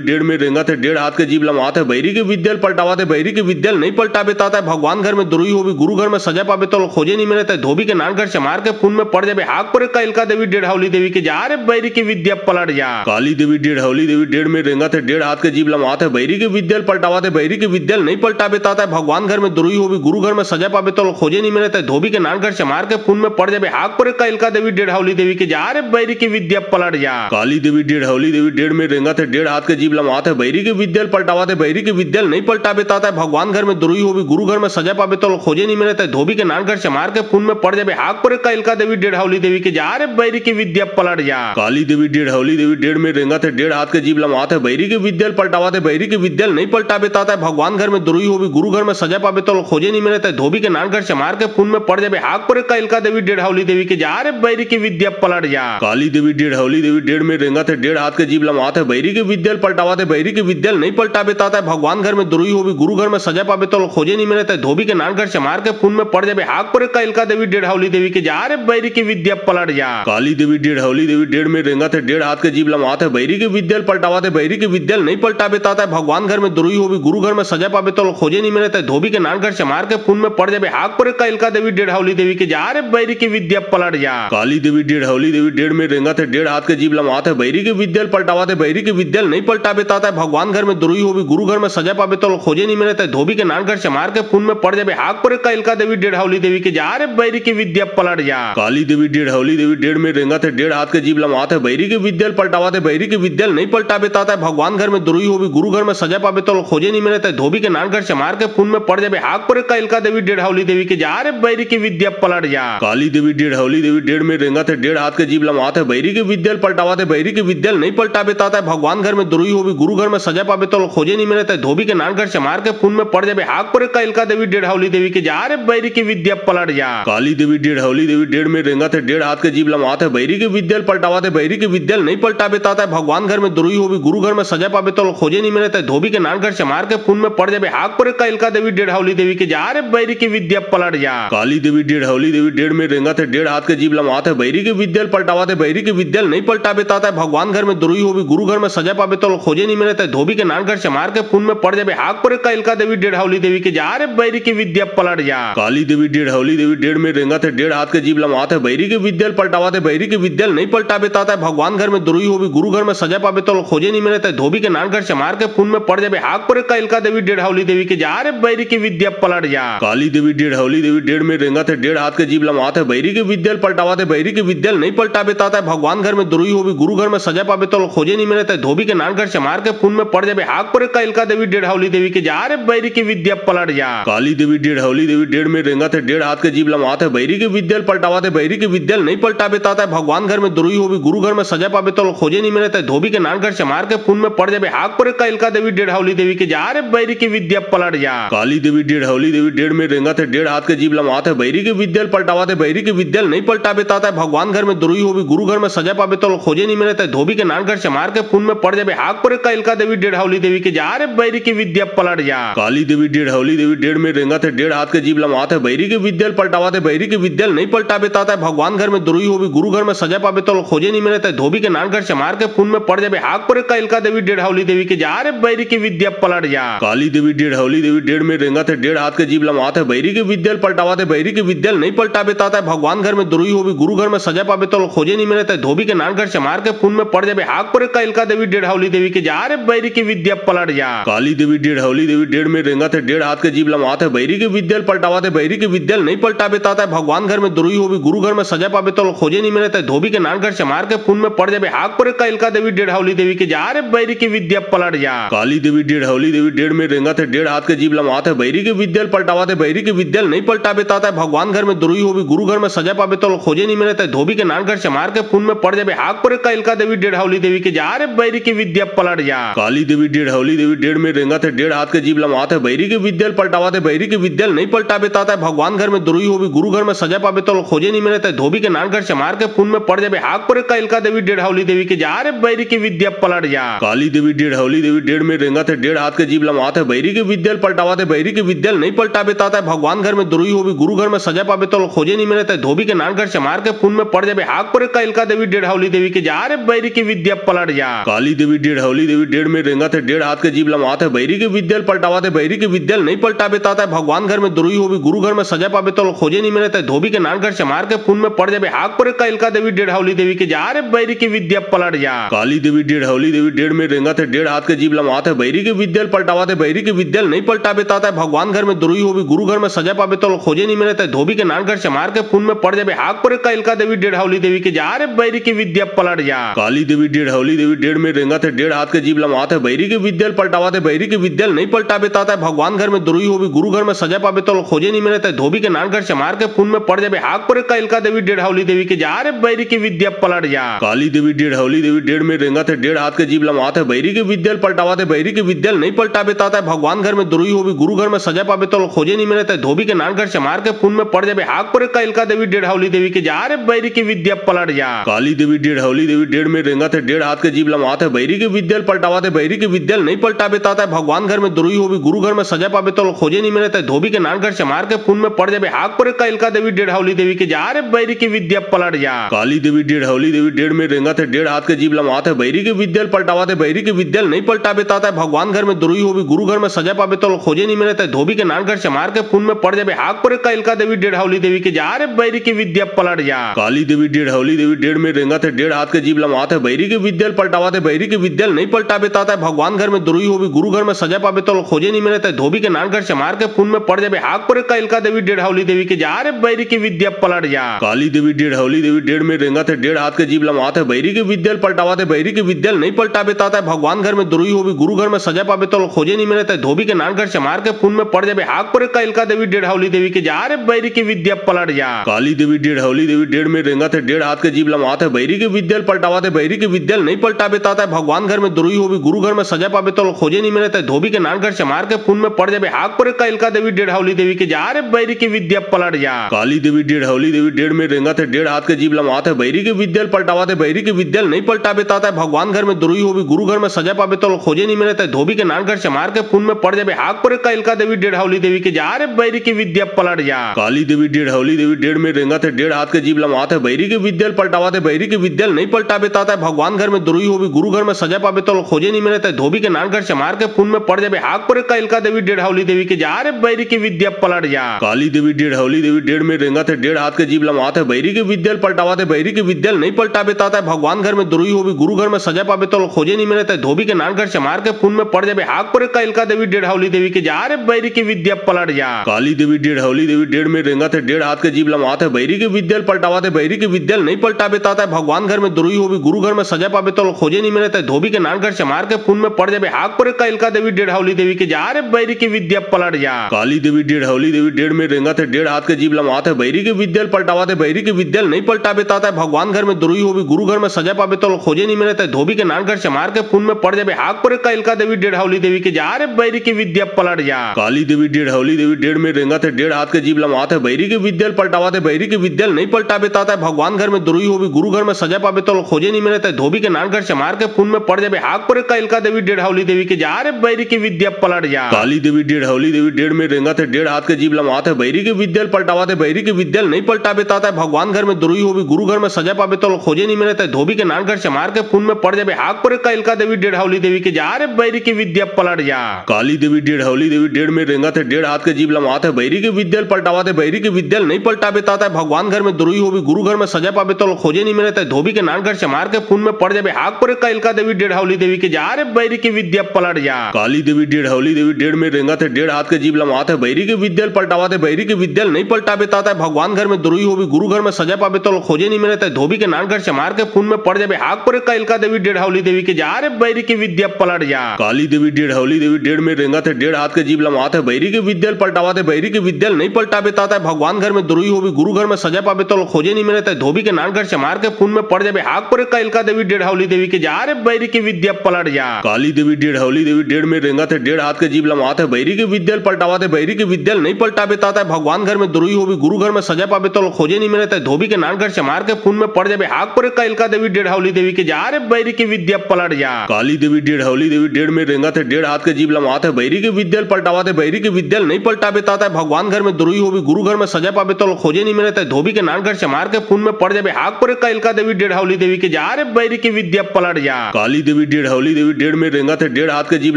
डेढ़ में रेंगा थे डेढ़ हाथ के जीव लमवाते बैरी के विद्यल पलटावाते बैरी के विद्यल नहीं पलटाबे ताता भगवान घर में दुरुई होवी गुरु घर में सजा पाबे तो खोजे नहीं मिले ता धोबी के नान घर से मार के खून में पड़ जाबे हाक पर कैलका देवी डेढ़ देवी के जा रे बैरी की विद्या पलट जा काली देवी डेढ़ में रेंगा थे डेढ़ हाथ के जीव लमवाते बैरी के विद्यल पलटावाते बैरी के विद्यल नहीं पलटाबे ताता भगवान घर में दुरुई होवी गुरु घर में सजा पाबे तो खोजे नहीं मिले ता धोबी के नान घर से मार के खून में पड़ जाबे हाक पर कैलका देवी डेढ़ देवी के जा रे बैरी की विद्या पलट जा काली देवी डेढ़ में रेंगा थे डेढ़ हाथ के जीव लमवाते बैरी के विद्यल पलटावाते बैरी के विद्यल नहीं पलटाबे ताता भगवान घर में दुरुई होवी गुरु घर में सजा पाबे तो खोजे नहीं मिले ता धोबी के नान घर से मार के खून में पड़ जाबे हाक पर कैलका देवी डेढ़ देवी के जा रे बैरी की विद्या पलट जा काली देवी डेढ़ में रेंगा थे डेढ़ हाथ के जीव लमवाते बैरी के विद्यल पलटावाते बैरी के विद्यल नहीं पलटाबे ताता भगवान घर में दुरुई होवी गुरु घर में सजा पाबे तो खोजे नहीं मिले ता धोबी के नान घर से मार के खून में पड़ जाबे हाक पर कैलका देवी डेढ़ देवी के जा रे बैरी की विद्या पलट जा काली देवी डेढ़ डेढ़ में रेंगा थे डेढ़ हाथ के जीव लमात है बैरी के विद्यल पलटावा थे बैरी के विद्यल नहीं पलटा बेता है भगवान घर में दुरुई होगी गुरु घर में सजा पावे तो खोजे नहीं मिले धोबी के नान घर से मार के खून में पड़ जाए हाक पर कैलका देवी डेढ़ देवी के जा रे बैरी की विद्या पलट जा काली देवी डेढ़ देवी डेढ़ में रेंगा थे डेढ़ हाथ के जीव लमात है बैरी के विद्यल पलटावा थे बैरी के विद्यल नहीं पलटा बेता है भगवान घर में दुरुई होगी गुरु घर में सजा पावे तो खोजे नहीं मिले धोबी के नान घर से मार के खून में पड़ जाए हाक पर कैलका देवी डेढ़ देवी के जा रे बैरी की विद्या पलट जा काली देवी डेढ़ देवी डेढ़ में रेंगा थे डेढ़ हाथ के जीव लमात है बैरी के विद्यल पलटावा थे बैरी के विद्यल नहीं पलटा बेता है भगवान घर में दुरुई होगी गुरु घर में सजा पावे तो खोजे नहीं मिले धोबी के नान घर से मार के खून में पड़ जाए हाक पर कैलका देवी डेढ़ देवी के जा रे बैरी की विद्या पलट जा काली देवी डेढ़ देवी डेढ़ में रेंगा थे डेढ़ हाथ के जीव लमात है बैरी के विद्यल पलटावा थे बैरी के विद्यल नहीं पलटा बेता है भगवान घर में दुरुई होगी गुरु घर में सजा पावे तो खोजे नहीं मिले धोबी के नान घर से मार के खून में पड़ जाए हाक पर कैलका देवी डेढ़ देवी के जा रे बैरी की विद्या पलट जा काली देवी डेढ़ देवी डेढ़ में रेंगा थे डेढ़ हाथ के जीव लमात है बैरी के विद्यल पलटावा थे बैरी के विद्यल नहीं पलटा बेता है भगवान घर में दुरुई होगी गुरु घर में सजा पावे तो खोजे नहीं मिले धोबी के नान घर से मार के खून में पड़ जाए हाक पर कैलका देवी डेढ़ देवी के जा रे बैरी की विद्या पलट जा काली देवी डेढ़ देवी डेढ़ में रेंगा थे डेढ़ हाथ के जीव लमात है बैरी के विद्यल पलटावा थे बैरी के विद्यल नहीं पलटा बेता है भगवान घर में दुरुई होगी गुरु घर में सजा पावे तो खोजे नहीं मिले धोबी के नान घर से मार के खून में पड़ जाए हाक पर कैलका देवी डेढ़ देवी के जा रे बैरी की विद्या पलट जा काली देवी डेढ़ देवी डेढ़ में रेंगा थे डेढ़ हाथ के जीव लमात है बैरी के विद्यल पलटावा थे बैरी के विद्यल नहीं पलटा बेता है भगवान घर में दुरुई होगी गुरु घर में सजा पावे तो खोजे नहीं मिले धोबी के नान घर से मार के खून में पड़ जाए हाक पर कैलका देवी डेढ़ देवी के जा रे बैरी की विद्या पलट जा काली देवी डेढ़ देवी डेढ़ में रेंगा थे डेढ़ हाथ के जीव लमात है बैरी के विद्यल पलटावा थे बैरी के विद्यल नहीं पलटा बेता है भगवान घर में दुरुई होगी गुरु घर में सजा पावे तो खोजे नहीं मिले धोबी के नान घर से मार के खून में पड़ जाए हाक पर कैलका देवी डेढ़ देवी के जा रे बैरी की विद्या पलट जा काली देवी डेढ़ देवी डेढ़ में रेंगा थे डेढ़ हाथ के जीव लमात है बैरी के विद्यल पलटावा थे बैरी के विद्यल नहीं पलटा बेता है भगवान घर में दुरुई होगी गुरु घर में सजा पावे तो खोजे नहीं मिले धोबी के नान घर से मार के खून में पड़ जाए हाक पर कैलका देवी डेढ़ देवी के जा रे बैरी की विद्या पलट जा काली देवी डेढ़ देवी डेढ़ में रेंगा थे डेढ़ हाथ के जीव लमात है बैरी के विद्यल पलटावा थे बैरी के विद्यल नहीं पलटा बेता है भगवान घर में दुरुई होगी गुरु घर में सजा पावे तो खोजे नहीं मिले धोबी के नान घर से मार के खून में पड़ जाए हाक पर कैलका देवी डेढ़ देवी के जा रे बैरी की विद्या पलट जा काली देवी डेढ़ देवी डेढ़ में रेंगा थे डेढ़ हाथ के जीव लमात है बैरी के विद्यल पलटावा थे बैरी के विद्यल नहीं पलटा बेता है भगवान घर में दुरुई होगी गुरु घर में सजा पावे तो खोजे नहीं मिले धोबी के नान घर से मार के खून में पड़ जाए हाक पर कैलका देवी डेढ़ देवी के जा रे बैरी की विद्या पलट जा काली देवी डेढ़ देवी डेढ़ में रेंगा थे डेढ़ हाथ के जीव लमात है बैरी के विद्यल पलटावा थे बैरी के विद्यल नहीं पलटा बेता है भगवान घर में दुरुई होगी गुरु घर में सजा पावे तो खोजे नहीं मिले धोबी के नान घर से मार के खून में पड़ जाए हाक पर कैलका देवी डेढ़ देवी के जा रे बैरी की विद्या पलट जा काली देवी डेढ़ देवी डेढ़ में रेंगा थे डेढ़ हाथ के जीव लमात है बैरी के विद्यल पलटावा थे बैरी के विद्यल नहीं पलटा बेता है भगवान घर में दुरुई होगी गुरु घर में सजा पावे तो खोजे नहीं मिले धोबी के नान घर से मार के खून में पड़ जाए हाक पर कैलका देवी डेढ़ देवी के जा रे बैरी की विद्या पलट जा काली देवी डेढ़ देवी डेढ़ में रेंगा थे डेढ़ हाथ के जीव लमात है बैरी के विद्यल पलटावा थे बैरी के विद्यल नहीं पलटा बेता है भगवान घर में दुरुई होगी गुरु घर में सजा पावे तो खोजे नहीं मिले धोबी के नान घर से मार के खून में पड़ जाए हाक पर कैलका देवी डेढ़ देवी के जा रे बैरी की विद्या पलट जा काली देवी डेढ़ देवी डेढ़ में रेंगा थे डेढ़ हाथ के जीव लमात है बैरी के विद्यल पलटावा थे बैरी के विद्यल नहीं पलटा बेता है भगवान घर में दुरुई होगी गुरु घर में सजा पावे तो खोजे नहीं मिले धोबी के नान घर से मार के खून में पड़ जाए हाक पर कैलका देवी डेढ़ देवी के जा रे बैरी की विद्या पलट जा काली देवी डेढ़ देवी डेढ़ में रेंगा थे डेढ़ हाथ के जीव लमात है बैरी के विद्यल पलटावा थे बैरी के विद्यल नहीं पलटा बेता है भगवान घर में दुरुई होगी गुरु घर में सजा पावे तो खोजे नहीं मिले धोबी के नान घर से मार के खून में पड़ जाए हाक पर कैलका देवी डेढ़ देवी के जा रे बैरी की विद्या पलट जा काली देवी डेढ़ देवी डेढ़ में रेंगा थे डेढ़ हाथ के जीव लमात है बैरी के विद्यल पलटावा थे बैरी के विद्यल नहीं पलटा बेता है भगवान घर में दुरुई होगी गुरु घर में सजा पावे तो खोजे नहीं मिले धोबी के नान घर से मार के खून में पड़ जाए हाक पर कैलका देवी डेढ़ देवी के जा रे बैरी की विद्या पलट जा काली देवी डेढ़ देवी डेढ़ में रेंगा थे डेढ़ हाथ के जीव लमात है बैरी के विद्यल पलटावा थे बैरी के विद्यल नहीं पलटा बेता है भगवान घर में दुरुई होगी गुरु घर में सजा पावे तो खोजे नहीं मिले धोबी के नान घर से मार के खून में पड़ जाए हाक पर कैलका देवी डेढ़ देवी के जा रे बैरी की विद्या पलट जा काली देवी डेढ़ देवी डेढ़ में रेंगा थे डेढ़ हाथ के जीव लमात है बैरी के विद्यल पलटावा थे बैरी के विद्यल नहीं पलटा बेता है भगवान घर में दुरुई होगी गुरु घर में सजा पावे तो खोजे नहीं मिले धोबी के नान घर से मार के खून में पड़ जाए हाक पर कैलका देवी डेढ़ देवी के जा रे बैरी की विद्या पलट जा काली देवी डेढ़ देवी डेढ़ में रेंगा थे डेढ़ हाथ के जीव लमात है बैरी के विद्यल पलटावा थे बैरी के विद्यल नहीं पलटा बेता है भगवान घर में दुरुई होगी गुरु घर में सजा पावे तो खोजे नहीं मिले धोबी के नान घर से मार के खून में पड़ जाए हाक पर कैलका देवी डेढ़ देवी के जा रे बैरी की विद्या पलट जा काली देवी डेढ़ देवी डेढ़ में रेंगा थे डेढ़ हाथ के जीव लमात है बैरी के विद्यल पलटावा थे बैरी के विद्यल नहीं पलटा बेता है भगवान घर में दुरुई होगी गुरु घर में सजा पावे तो खोजे नहीं मिले धोबी के नान घर से मार के खून में पड़ जाए हाक पर कैलका देवी डेढ़ देवी के जा रे बैरी की विद्या पलट जा काली देवी डेढ़ देवी डेढ़ में रेंगा थे डेढ़ हाथ के जीव लमवाते बैरी के विद्यल पलटावा थे बैरी के विद्यल नहीं पलटाबे ताता भगवान घर में दुरुई होवी गुरु घर में सजा पाबे तो खोजे नहीं मिले थे धोबी के नान घर से मार के खून में पड़ जाबे हाक पर कैलका देवी डेढ़ हावली देवी के जा रे बैरी की विद्या पलट जा काली देवी डेढ़ हावली देवी डेढ़ में रेंगा थे डेढ़ हाथ के जीव लमवाते बैरी के विद्यल पलटावा थे बैरी के विद्यल नहीं पलटाबे ताता भगवान घर में दुरुई होवी गुरु घर में सजा पाबे तो खोजे नहीं मिले थे धोबी के नान घर से मार के खून में पड़ जाबे हाक पर कैलका देवी डेढ़ हावली देवी के जा रे बैरी की विद्या पलट जा काली देवी डेढ़ हावली देवी डेढ़ में रेंगा थे डेढ़ हाथ के जीव लमवाते बैरी के विद्यल पलटावा थे बैरी के विद्यल नहीं पलटाबे ताता भगवान घर में दुरुई होवी गुरु घर में सजा पाबे तो खोजे नहीं मिले थे धोबी के नान घर से मार के खून में पड़ जाबे हाक पर कैलका देवी डेढ़ हावली देवी के जा रे बैरी की विद्या पलट जा काली देवी डेढ़ हावली देवी डेढ़ में रेंगा थे डेढ़ हाथ के जीव लमवाते बैरी के विद्यल पलटावा थे बैरी के विद्यल नहीं पलटाबे ताता भगवान घर में दुरुई होवी गुरु घर में सजा पाबे तो खोजे नहीं मिले थे धोबी के नान घर से मार के खून में पड़ जाबे हाक पर कैलका देवी डेढ़ हावली देवी के जा रे बैरी की विद्या पलट जा काली देवी डेढ़ हावली देवी डेढ़ में रेंगा थे डेढ़ हाथ के जीव लमवाते बैरी के विद्यल पलटावा थे बैरी के विद्यल नहीं पलटाबे ताता भगवान घर में दुरुई होवी गुरु घर में सजा पाबे तो खोजे नहीं मिले थे धोबी के नान घर से मार के खून में पड़ जाबे हाक पर कैलका देवी डेढ़ हावली देवी के जा रे बैरी की विद्या पलट जा काली देवी डेढ़ हावली देवी डेढ़ में रेंगा थे डेढ़ हाथ के जीव लमवाते बैरी के विद्यल पलटावा थे बैरी के विद्यल नहीं पलटाबे ताता भगवान घर में दुरुई होवी गुरु घर में सजा पाबे तो खोजे नहीं मिले थे धोबी के नान घर से मार के खून में पड़ जाबे हाक पर कैलका देवी डेढ़ हावली देवी के जा रे बैरी की विद्या पलट जा काली देवी डेढ़ हावली देवी डेढ़ में रेंगा थे डेढ़ हाथ के जीव लमवाते बैरी के विद्यल पलटावा थे बैरी के विद्यल नहीं पलटाबे ताता भगवान घर में दुरुई होवी गुरु घर में सजा पाबे तो खोजे नहीं मिले थे धोबी के नान घर से मार के खून में पड़ जाबे हाक पर कैलका देवी डेढ़ हावली देवी के जा रे बैरी की विद्या पलट जा काली देवी डेढ़ हावली देवी डेढ़ में रेंगा थे डेढ़ हाथ के जीव लमवाते बैरी के विद्यल पलटावा थे बैरी के विद्यल नहीं पलटाबे ताता भगवान घर में दुरुई होवी गुरु घर में सजा पाबे तो खोजे नहीं मिले थे धोबी के नान घर से मार के खून में पड़ जाबे हाक पर कैलका देवी डेढ़ हावली देवी के जा रे बैरी की विद्या पलट जा काली देवी डेढ़ हावली देवी डेढ़ में रेंगा थे डेढ़ हाथ के जीव लमवाते बैरी के विद्यल पलटावा थे बैरी के विद्यल नहीं पलटाबे ताता भगवान घर में दुरुई होवी गुरु घर में सजा पाबे तो खोजे नहीं मिले थे धोबी के नान घर से मार के खून में पड़ जाबे हाक पर कैलका देवी डेढ़ हावली देवी के जा रे बैरी की विद्या पलट जा काली देवी डेढ़ हावली देवी डेढ़ में रेंगा थे डेढ़ हाथ के जीव लमवाते बैरी के विद्यल पलटावा थे बैरी के विद्यल नहीं पलटाबे ताता भगवान घर में दुरुई होवी गुरु घर में सजा पाबे तो खोजे नहीं मिले थे धोबी के नान घर से मार के खून में पड़ जाबे हाक पर कैलका देवी डेढ़ हावली देवी के जा रे बैरी की विद्या पलट जा काली देवी डेढ़ हावली देवी डेढ़ में रेंगा थे डेढ़ हाथ के जीव लमवाते बैरी के विद्यल पलटावा थे बैरी के विद्यल नहीं पलटाबे ताता भगवान घर में दुरुई होवी गुरु घर में सजा पाबे तो खोजे नहीं मिले थे धोबी के नान घर से मार के खून में पड़ जाबे हाक पर कैलका देवी डेढ़ हावली देवी के जा रे बैरी की विद्या पलट जा काली देवी डेढ़ हावली देवी डेढ़ में रेंगा थे डेढ़ हाथ के जीव लमवाते बैरी के विद्यल पलटावा थे बैरी के विद्यल नहीं पलटाबे ताता भगवान घर में दुरुई होवी गुरु घर में सजा पाबे तो खोजे नहीं मिले थे धोबी के नान घर से मार के खून में पड़ जाबे हाक पर कैलका देवी डेढ़ हावली देवी के जा रे बैरी की विद्या पलट जा काली देवी डेढ़ हावली देवी डेढ़ में रेंगा थे डेढ़ हाथ के जीव लमवाते बैरी के विद्यल पलटावा थे बैरी के विद्यल नहीं पलटाबे ताता भगवान घर में दुरुई होवी गुरु घर में सजा पाबे तो खोजे नहीं मिले थे धोबी के नान घर से मार के खून में पड़ जाबे हाक पर कैलका देवी डेढ़ हावली देवी के जा रे बैरी की विद्या पलट जा काली देवी डेढ़ हावली देवी डेढ़ में रेंगा थे डेढ़ हाथ के जीव लमवाते बैरी के विद्यल पलटावा थे बैरी के विद्यल नहीं पलटाबे ताता भगवान घर में दुरुई होवी गुरु घर में सजा पाबे तो खोजे नहीं मिले थे धोबी के नान घर से मार के खून में पड़ जाबे हाक पर कैलका देवी डेढ़ हावली देवी के जा रे बैरी की विद्या पलट जा काली देवी डेढ़ हावली देवी डेढ़ में रेंगा थे डेढ़ हाथ के जीव लमवाते बैरी के विद्यल पलटावा थे बैरी के विद्यल नहीं पलटाबे ताता भगवान घर में दुरुई होवी गुरु घर में सजा पाबे तो खोजे नहीं मिले थे धोबी के नान घर से मार के खून में पड़ जाबे हाक पर कैलका देवी डेढ़ हावली देवी के जा रे बैरी की विद्या पलट जा काली देवी डेढ़ हावली देवी डेढ़ में रेंगा थे डेढ़ हाथ के जीव लमवाते बैरी के विद्यल पलटावा थे बैरी के विद्यल नहीं पलटाबे ताता भगवान घर में दुरुई होवी गुरु घर में सजा पाबे तो खोजे नहीं मिले थे धोबी के नान घर से मार के खून में पड़ जाबे हाक पर कैलका देवी डेढ़ हावली देवी के जा रे बैरी की विद्या पलट जा काली देवी डेढ़ हावली देवी डेढ़ में रेंगा थे डेढ़ हाथ के जीव लमवाते बैरी के विद्यल पलटावा थे बैरी के विद्यल नहीं पलटाबे ताता भगवान घर में दुरुई होवी गुरु घर में सजा पाबे तो खोजे नहीं मिले थे धोबी के नान घर से मार के खून में पड़ जाबे हाक पर कैलका देवी डेढ़ हावली देवी के जा रे बैरी की विद्या पलट जा काली देवी डेढ़ हावली देवी डेढ़ में रेंगा थे डेढ़ हाथ के जीव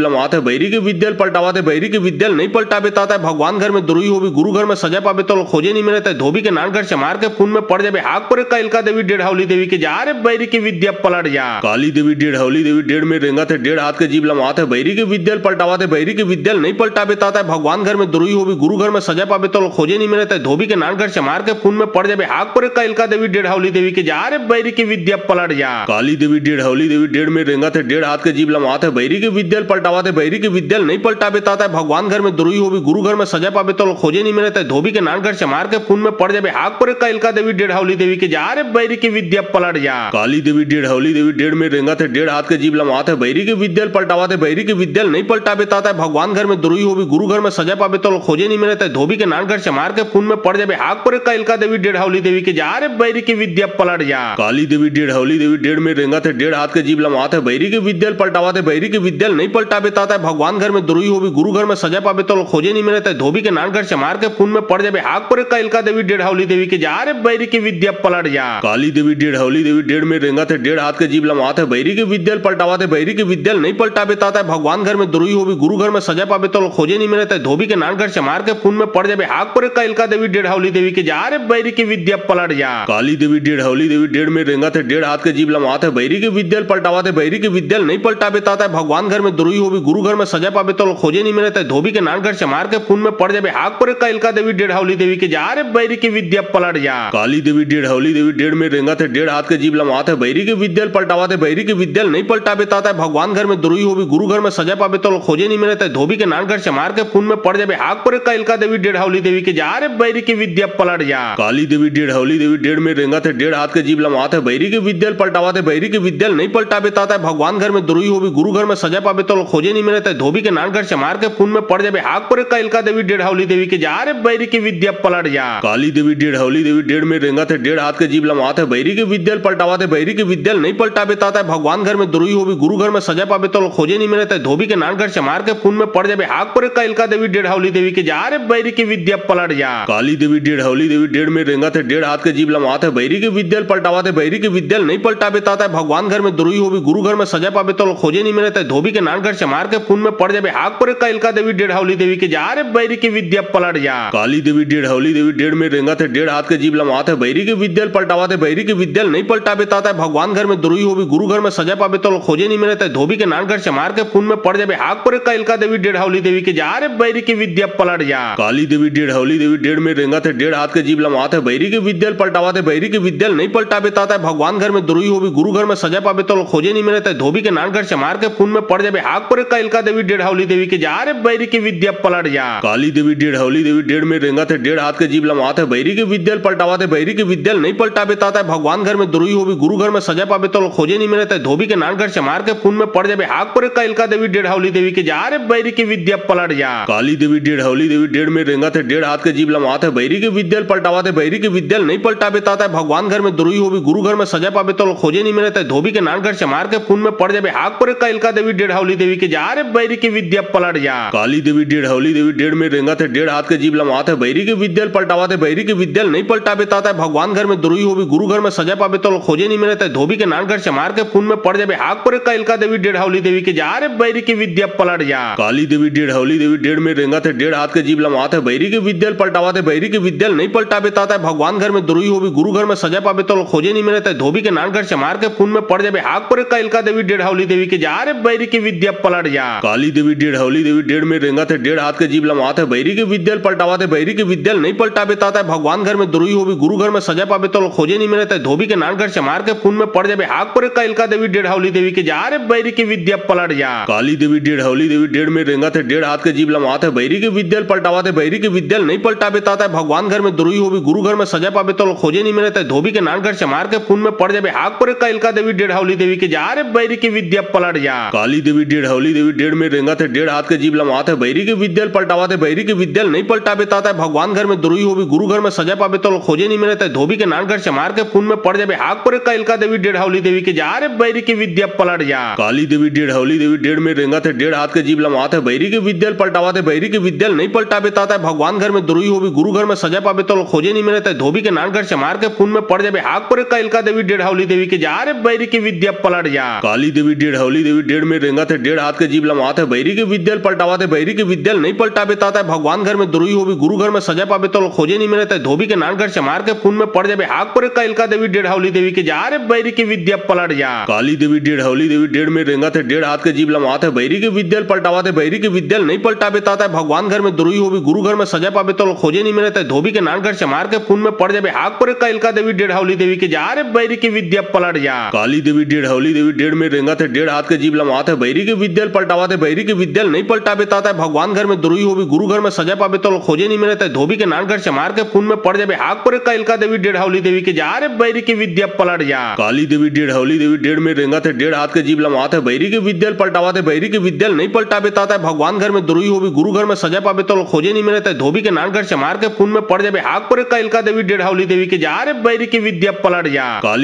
लमवाते बैरी के विद्यल पलटावा थे बैरी के विद्यल नहीं पलटाबे ताता भगवान घर में दुरुई होवी गुरु घर में सजा पाबे तो खोजे नहीं मिले थे धोबी के नान घर से मार के खून में पड़ जाबे हाक पर कैलका देवी डेढ़ हावली देवी के जा रे बैरी की विद्या पलट जा काली देवी डेढ़ हावली देवी डेढ़ में रेंगा थे डेढ़ हाथ के जीव लमवाते बैरी के विद्यल पलटावा थे बैरी के विद्यल नहीं पलटाबे ताता भगवान घर में दुरुई होवी गुरु घर में सजा पाबे तो खोजे नहीं मिले थे धोबी के नान घर से मार के खून में पड़ जाबे हाक पर कैलका देवी डेढ़ हावली देवी के जा रे बैरी की विद्या पलट जा काली देवी डेढ़ हावली देवी डेढ़ में रेंगा थे डेढ़ हाथ के जीव लमवाते बैरी के विद्यल पलटावा थे बैरी के विद्यल नहीं पलटाबे ताता भगवान घर में दुरुई होवी गुरु घर में सजा पाबे तो खोजे नहीं मिले थे धोबी के नान घर से मार के खून में पड़ जाबे हाक पर कैलका देवी डेढ़ हावली देवी के जा रे बैरी की विद्या पलट जा काली देवी डेढ़ हावली देवी डेढ़ में रेंगा थे डेढ़ हाथ के जीव लमवाते बैरी के विद्यल पलटावा थे बैरी के विद्यल नहीं पलटाबे ताता भगवान घर में दुरुई होवी गुरु घर में सजा पाबे तो खोजे नहीं मिले थे धोबी के नान घर से मार के खून में पड़ जाबे हाक पर कैलका देवी डेढ़ हावली देवी के जा रे बैरी की विद्या पलट जा काली देवी डेढ़ हौली देवी डेढ़ में रेंगत है डेढ़ हाथ के जीव लमात है बैरी के विद्यल पलटावाते बैरी के विद्यल नहीं पलटा बेताता है भगवान घर में दुरुई होगी गुरु घर में सजा पावे तो खोजे नहीं मिले धोबी के नान घर से मार के खून में पड़ जाए हाक पर कैलका देवी डेढ़ हौली देवी के जा रे बैरी की विद्या पलट जा काली देवी डेढ़ हौली देवी डेढ़ में रेंगत है डेढ़ हाथ के जीव लमात है बैरी के विद्यल पलटावाते बैरी के विद्यल नहीं पलटा बेताता है भगवान घर में दुरुई होगी गुरु घर में सजा पावे तो खोजे नहीं मिले धोबी के नान घर से मार के खून में पड़ जाए हाक पर कैलका देवी डेढ़ हौली देवी के जा रे बैरी की विद्या पलट जा काली देवी डेढ़ हौली देवी डेढ़ में रेंगत है डेढ़ हाथ के जीव लमात है बैरी के विद्यल पलटावाते बैरी के विद्यल नहीं पलटा बेताता है भगवान घर में दुरुई होगी गुरु घर में सजा पावे तो खोजे नहीं मिले धोबी के नान घर से मार के खून में पड़ जाए हाक पर कैलका देवी डेढ़ हौली देवी के जा रे बैरी की विद्या पलट जा काली देवी डेढ़ हौली देवी डेढ़ में रेंगत है डेढ़ हाथ के जीव लमात है बैरी के विद्यल पलटावाते बैरी के विद्यल नहीं पलटा बेताता है भगवान घर में दुरुई होगी गुरु घर में सजा पावे तो खोजे नहीं मिले धोबी के नान घर से मार के खून में पड़ जाए हाक पर कैलका देवी डेढ़ हौली देवी के जा रे बैरी की विद्या पलट जा काली देवी डेढ़ हौली देवी डेढ़ में रेंगत है डेढ़ हाथ के जीव लमात है बैरी के विद्यल पलटावाते बैरी के विद्यल नहीं पलटा बेताता है भगवान घर में दुरुई होगी गुरु घर में सजा पावे तो खोजे नहीं मिले धोबी के नान घर से मार के खून में पड़ जाए हाक पर कैलका देवी डेढ़ हौली देवी के जा रे बैरी की विद्या पलट जा काली देवी डेढ़ हौली देवी डेढ़ में रेंगत है डेढ़ हाथ के जीव लमात है बैरी के विद्यल पलटावाते बैरी के विद्यल नहीं पलटा बेताता है भगवान घर में दुरुई होगी गुरु घर में सजा पावे तो खोजे नहीं मिले धोबी के नान घर से मार के खून में पड़ जाए हाक पर कैलका देवी डेढ़ हौली देवी के जा रे बैरी की विद्या पलट जा काली देवी डेढ़ हौली देवी डेढ़ में रेंगत है डेढ़ हाथ के जीव लमात है बैरी के विद्यल पलटावाते बैरी के विद्यल नहीं पलटा बेताता है भगवान घर में दुरुई होगी गुरु घर में सजा पावे तो खोजे नहीं मिले धोबी के नान घर से मार के खून में पड़ जाए हाक पर कैलका देवी डेढ़ हौली देवी के जा रे बैरी की विद्या पलट जा काली देवी डेढ़ हौली देवी डेढ़ में रेंगत है डेढ़ हाथ के जीव लमात है बैरी के विद्यल पलटावाते बैरी के विद्यल नहीं पलटा बेताता है भगवान घर में दुरुई होगी गुरु घर में सजा पावे तो खोजे नहीं मिले धोबी के नान घर से मार के खून में पड़ जाए हाक पर कैलका देवी डेढ़ हौली देवी के जा रे बैरी की विद्या पलट जा काली देवी डेढ़ हौली देवी डेढ़ में रेंगत है डेढ़ हाथ के जीव लमात है बैरी के विद्यल पलटावाते बैरी के विद्यल नहीं पलटा बेताता है भगवान घर में दुरुई होगी गुरु घर में सजा पावे तो खोजे नहीं मिले धोबी के नान घर से मार के खून में पड़ जाए हाक पर कैलका देवी डेढ़ हौली देवी के जा रे बैरी की विद्या पलट जा काली देवी डेढ़ हौली देवी डेढ़ में रेंगत है डेढ़ हाथ के जीव लमात है बैरी के विद्यल पलटावाते बैरी के विद्यल नहीं पलटा बेताता है भगवान घर में दुरुई होगी गुरु घर में सजा पावे तो खोजे नहीं मिले धोबी के नान घर से मार के खून में पड़ जाए हाक पर कैलका देवी डेढ़ हौली देवी के जा रे बैरी की विद्या पलट जा काली देवी डेढ़ हौली देवी डेढ़ में रेंगत है डेढ़ हाथ के जीव लमात है बैरी के विद्यल पलटावाते बैरी के विद्यल नहीं पलटा बेताता है भगवान घर में दुरुई होगी गुरु घर में सजा पावे तो खोजे नहीं मिले धोबी के नान घर से मार के खून में पड़ जाए हाक पर कैलका देवी डेढ़ हौली देवी के जा रे बैरी की विद्या पलट जा काली देवी डेढ़ हौली देवी डेढ़ में रेंगत है डेढ़ हाथ के जीव लमात है बैरी के विद्यल पलटावाते बैरी के विद्यल नहीं पलटा बेताता है भगवान घर में दुरुई होगी गुरु घर में सजा पावे तो खोजे नहीं मिले धोबी के नान घर से मार के खून में पड़ जाए हाक पर कैलका देवी डेढ़ हौली देवी के जा रे बैरी की विद्या पलट जा काली देवी डेढ़ हौली देवी डेढ़ में रेंगत है डेढ़ हाथ के जीव लमात है बैरी के विद्यल पलटावाते बैरी के विद्यल नहीं पलटा बेताता है भगवान घर में दुरुई होगी गुरु घर में सजा पावे तो खोजे नहीं मिले धोबी के नान घर से मार के खून में पड़ जाए हाक पर कैलका देवी डेढ़ हौली देवी के जा रे बैरी की विद्या पलट जा काली देवी डेढ़ हौली देवी डेढ़ में रेंगत है डेढ़ हाथ के जीव लमात है बैरी के विद्यल पलटावाते बैरी के विद्यल नहीं पलटा बेताता है भगवान घर में दुरुई होगी गुरु घर में सजा पावे तो खोजे नहीं मिले धोबी के नान घर से मार के खून में पड़ जाए हाक पर कैलका देवी डेढ़ हौली देवी के जा रे बैरी की विद्या पलट जा काली देवी डेढ़ हौली देवी डेढ़ में रेंगत है डेढ़ हाथ के जीव लमात है बैरी के विद्यल पलटावाते बैरी के विद्यल नहीं पलटा बेताता है भगवान घर में दुरुई होगी गुरु घर में सजा पावे तो खोजे नहीं मिले धोबी के नान घर से मार के खून में पड़ जाए हाक पर कैलका देवी डेढ़ हौली देवी के जा रे बैरी की विद्या पलट जा काली देवी डेढ़ हौली देवी डेढ़ में रेंगत है डेढ़ हाथ के जीव लमात है बैरी के विद्यल पलटावाते बैरी के विद्यल नहीं पलटा बेताता है भगवान घर में दुरुई होगी गुरु घर में सजा पावे तो खोजे नहीं मिले धोबी के नान घर से मार के खून में पड़ जाए हाक पर कैलका देवी डेढ़ हौली देवी के जा रे बैरी की विद्या पलट जा काली देवी डेढ़ हौली देवी डेढ़ में रेंगत है डेढ़ हाथ के जीव लमात है बैरी के विद्यल पलटावाते बैरी के विद्यल नहीं पलटा बेताता है भगवान घर में दुरुई होगी गुरु घर में सजा पावे तो खोजे नहीं मिले धोबी के नान घर से मार के खून में पड़ जाए हाक पर कैलका देवी डेढ़ हौली देवी के जा रे बैरी की विद्या पलट जा काली देवी डेढ़ हौली देवी डेढ़ में रेंगत है डेढ़ हाथ के जीव लमात है बैरी के विद्यल पलटावाते बैरी के विद्यल नहीं पलटा बेताता है भगवान घर में दुरुई होगी गुरु घर में सजा पावे तो खोजे नहीं मिले धोबी के नान घर से मार के खून में पड़ जाए हाक पर कैलका देवी डेढ़ हौली देवी के जा रे बैरी की विद्या पलट जा काली देवी डेढ़ हौली देवी डेढ़ में रेंगत है डेढ़ हाथ के जीव लमात है बैरी के विद्यल पलटावाते बैरी के विद्यल नहीं पलटा बेताता है भगवान घर में दुरुई होगी गुरु घर में सजा पावे तो खोजे नहीं मिले धोबी के नान घर से मार के खून में पड़ जाए हाक पर कैलका देवी डेढ़ हौली देवी के जा रे बैरी की विद्या पलट जा काली देवी डेढ़ हौली देवी डेढ़ में रेंगत है डेढ़ हाथ के जीव लमात है बैरी के विद्यल पलटावाते बैरी के विद्यल नहीं पलटा बेताता है भगवान घर में दुरुई होगी गुरु घर में सजा पावे तो खोजे नहीं मिले धोबी के नान घर से मार के खून में पड़ जाए हाक पर कैलका देवी डेढ़ हौली देवी के जा रे बैरी की विद्या पलट जा काली देवी डेढ़ हौली देवी डेढ़ में रेंगत है डेढ़ हाथ के जीव लमात है बैरी के विद्यल पलटावाते बैरी के विद्यल नहीं पलटा बेताता है भगवान घर में दुरुई होगी गुरु घर में सजा पावे तो खोजे नहीं मिले धोबी के नान घर से मार के खून में पड़ जाए हाक पर कैलका देवी डेढ़ हौली देवी के जा रे बैरी की विद्या पलट जा काली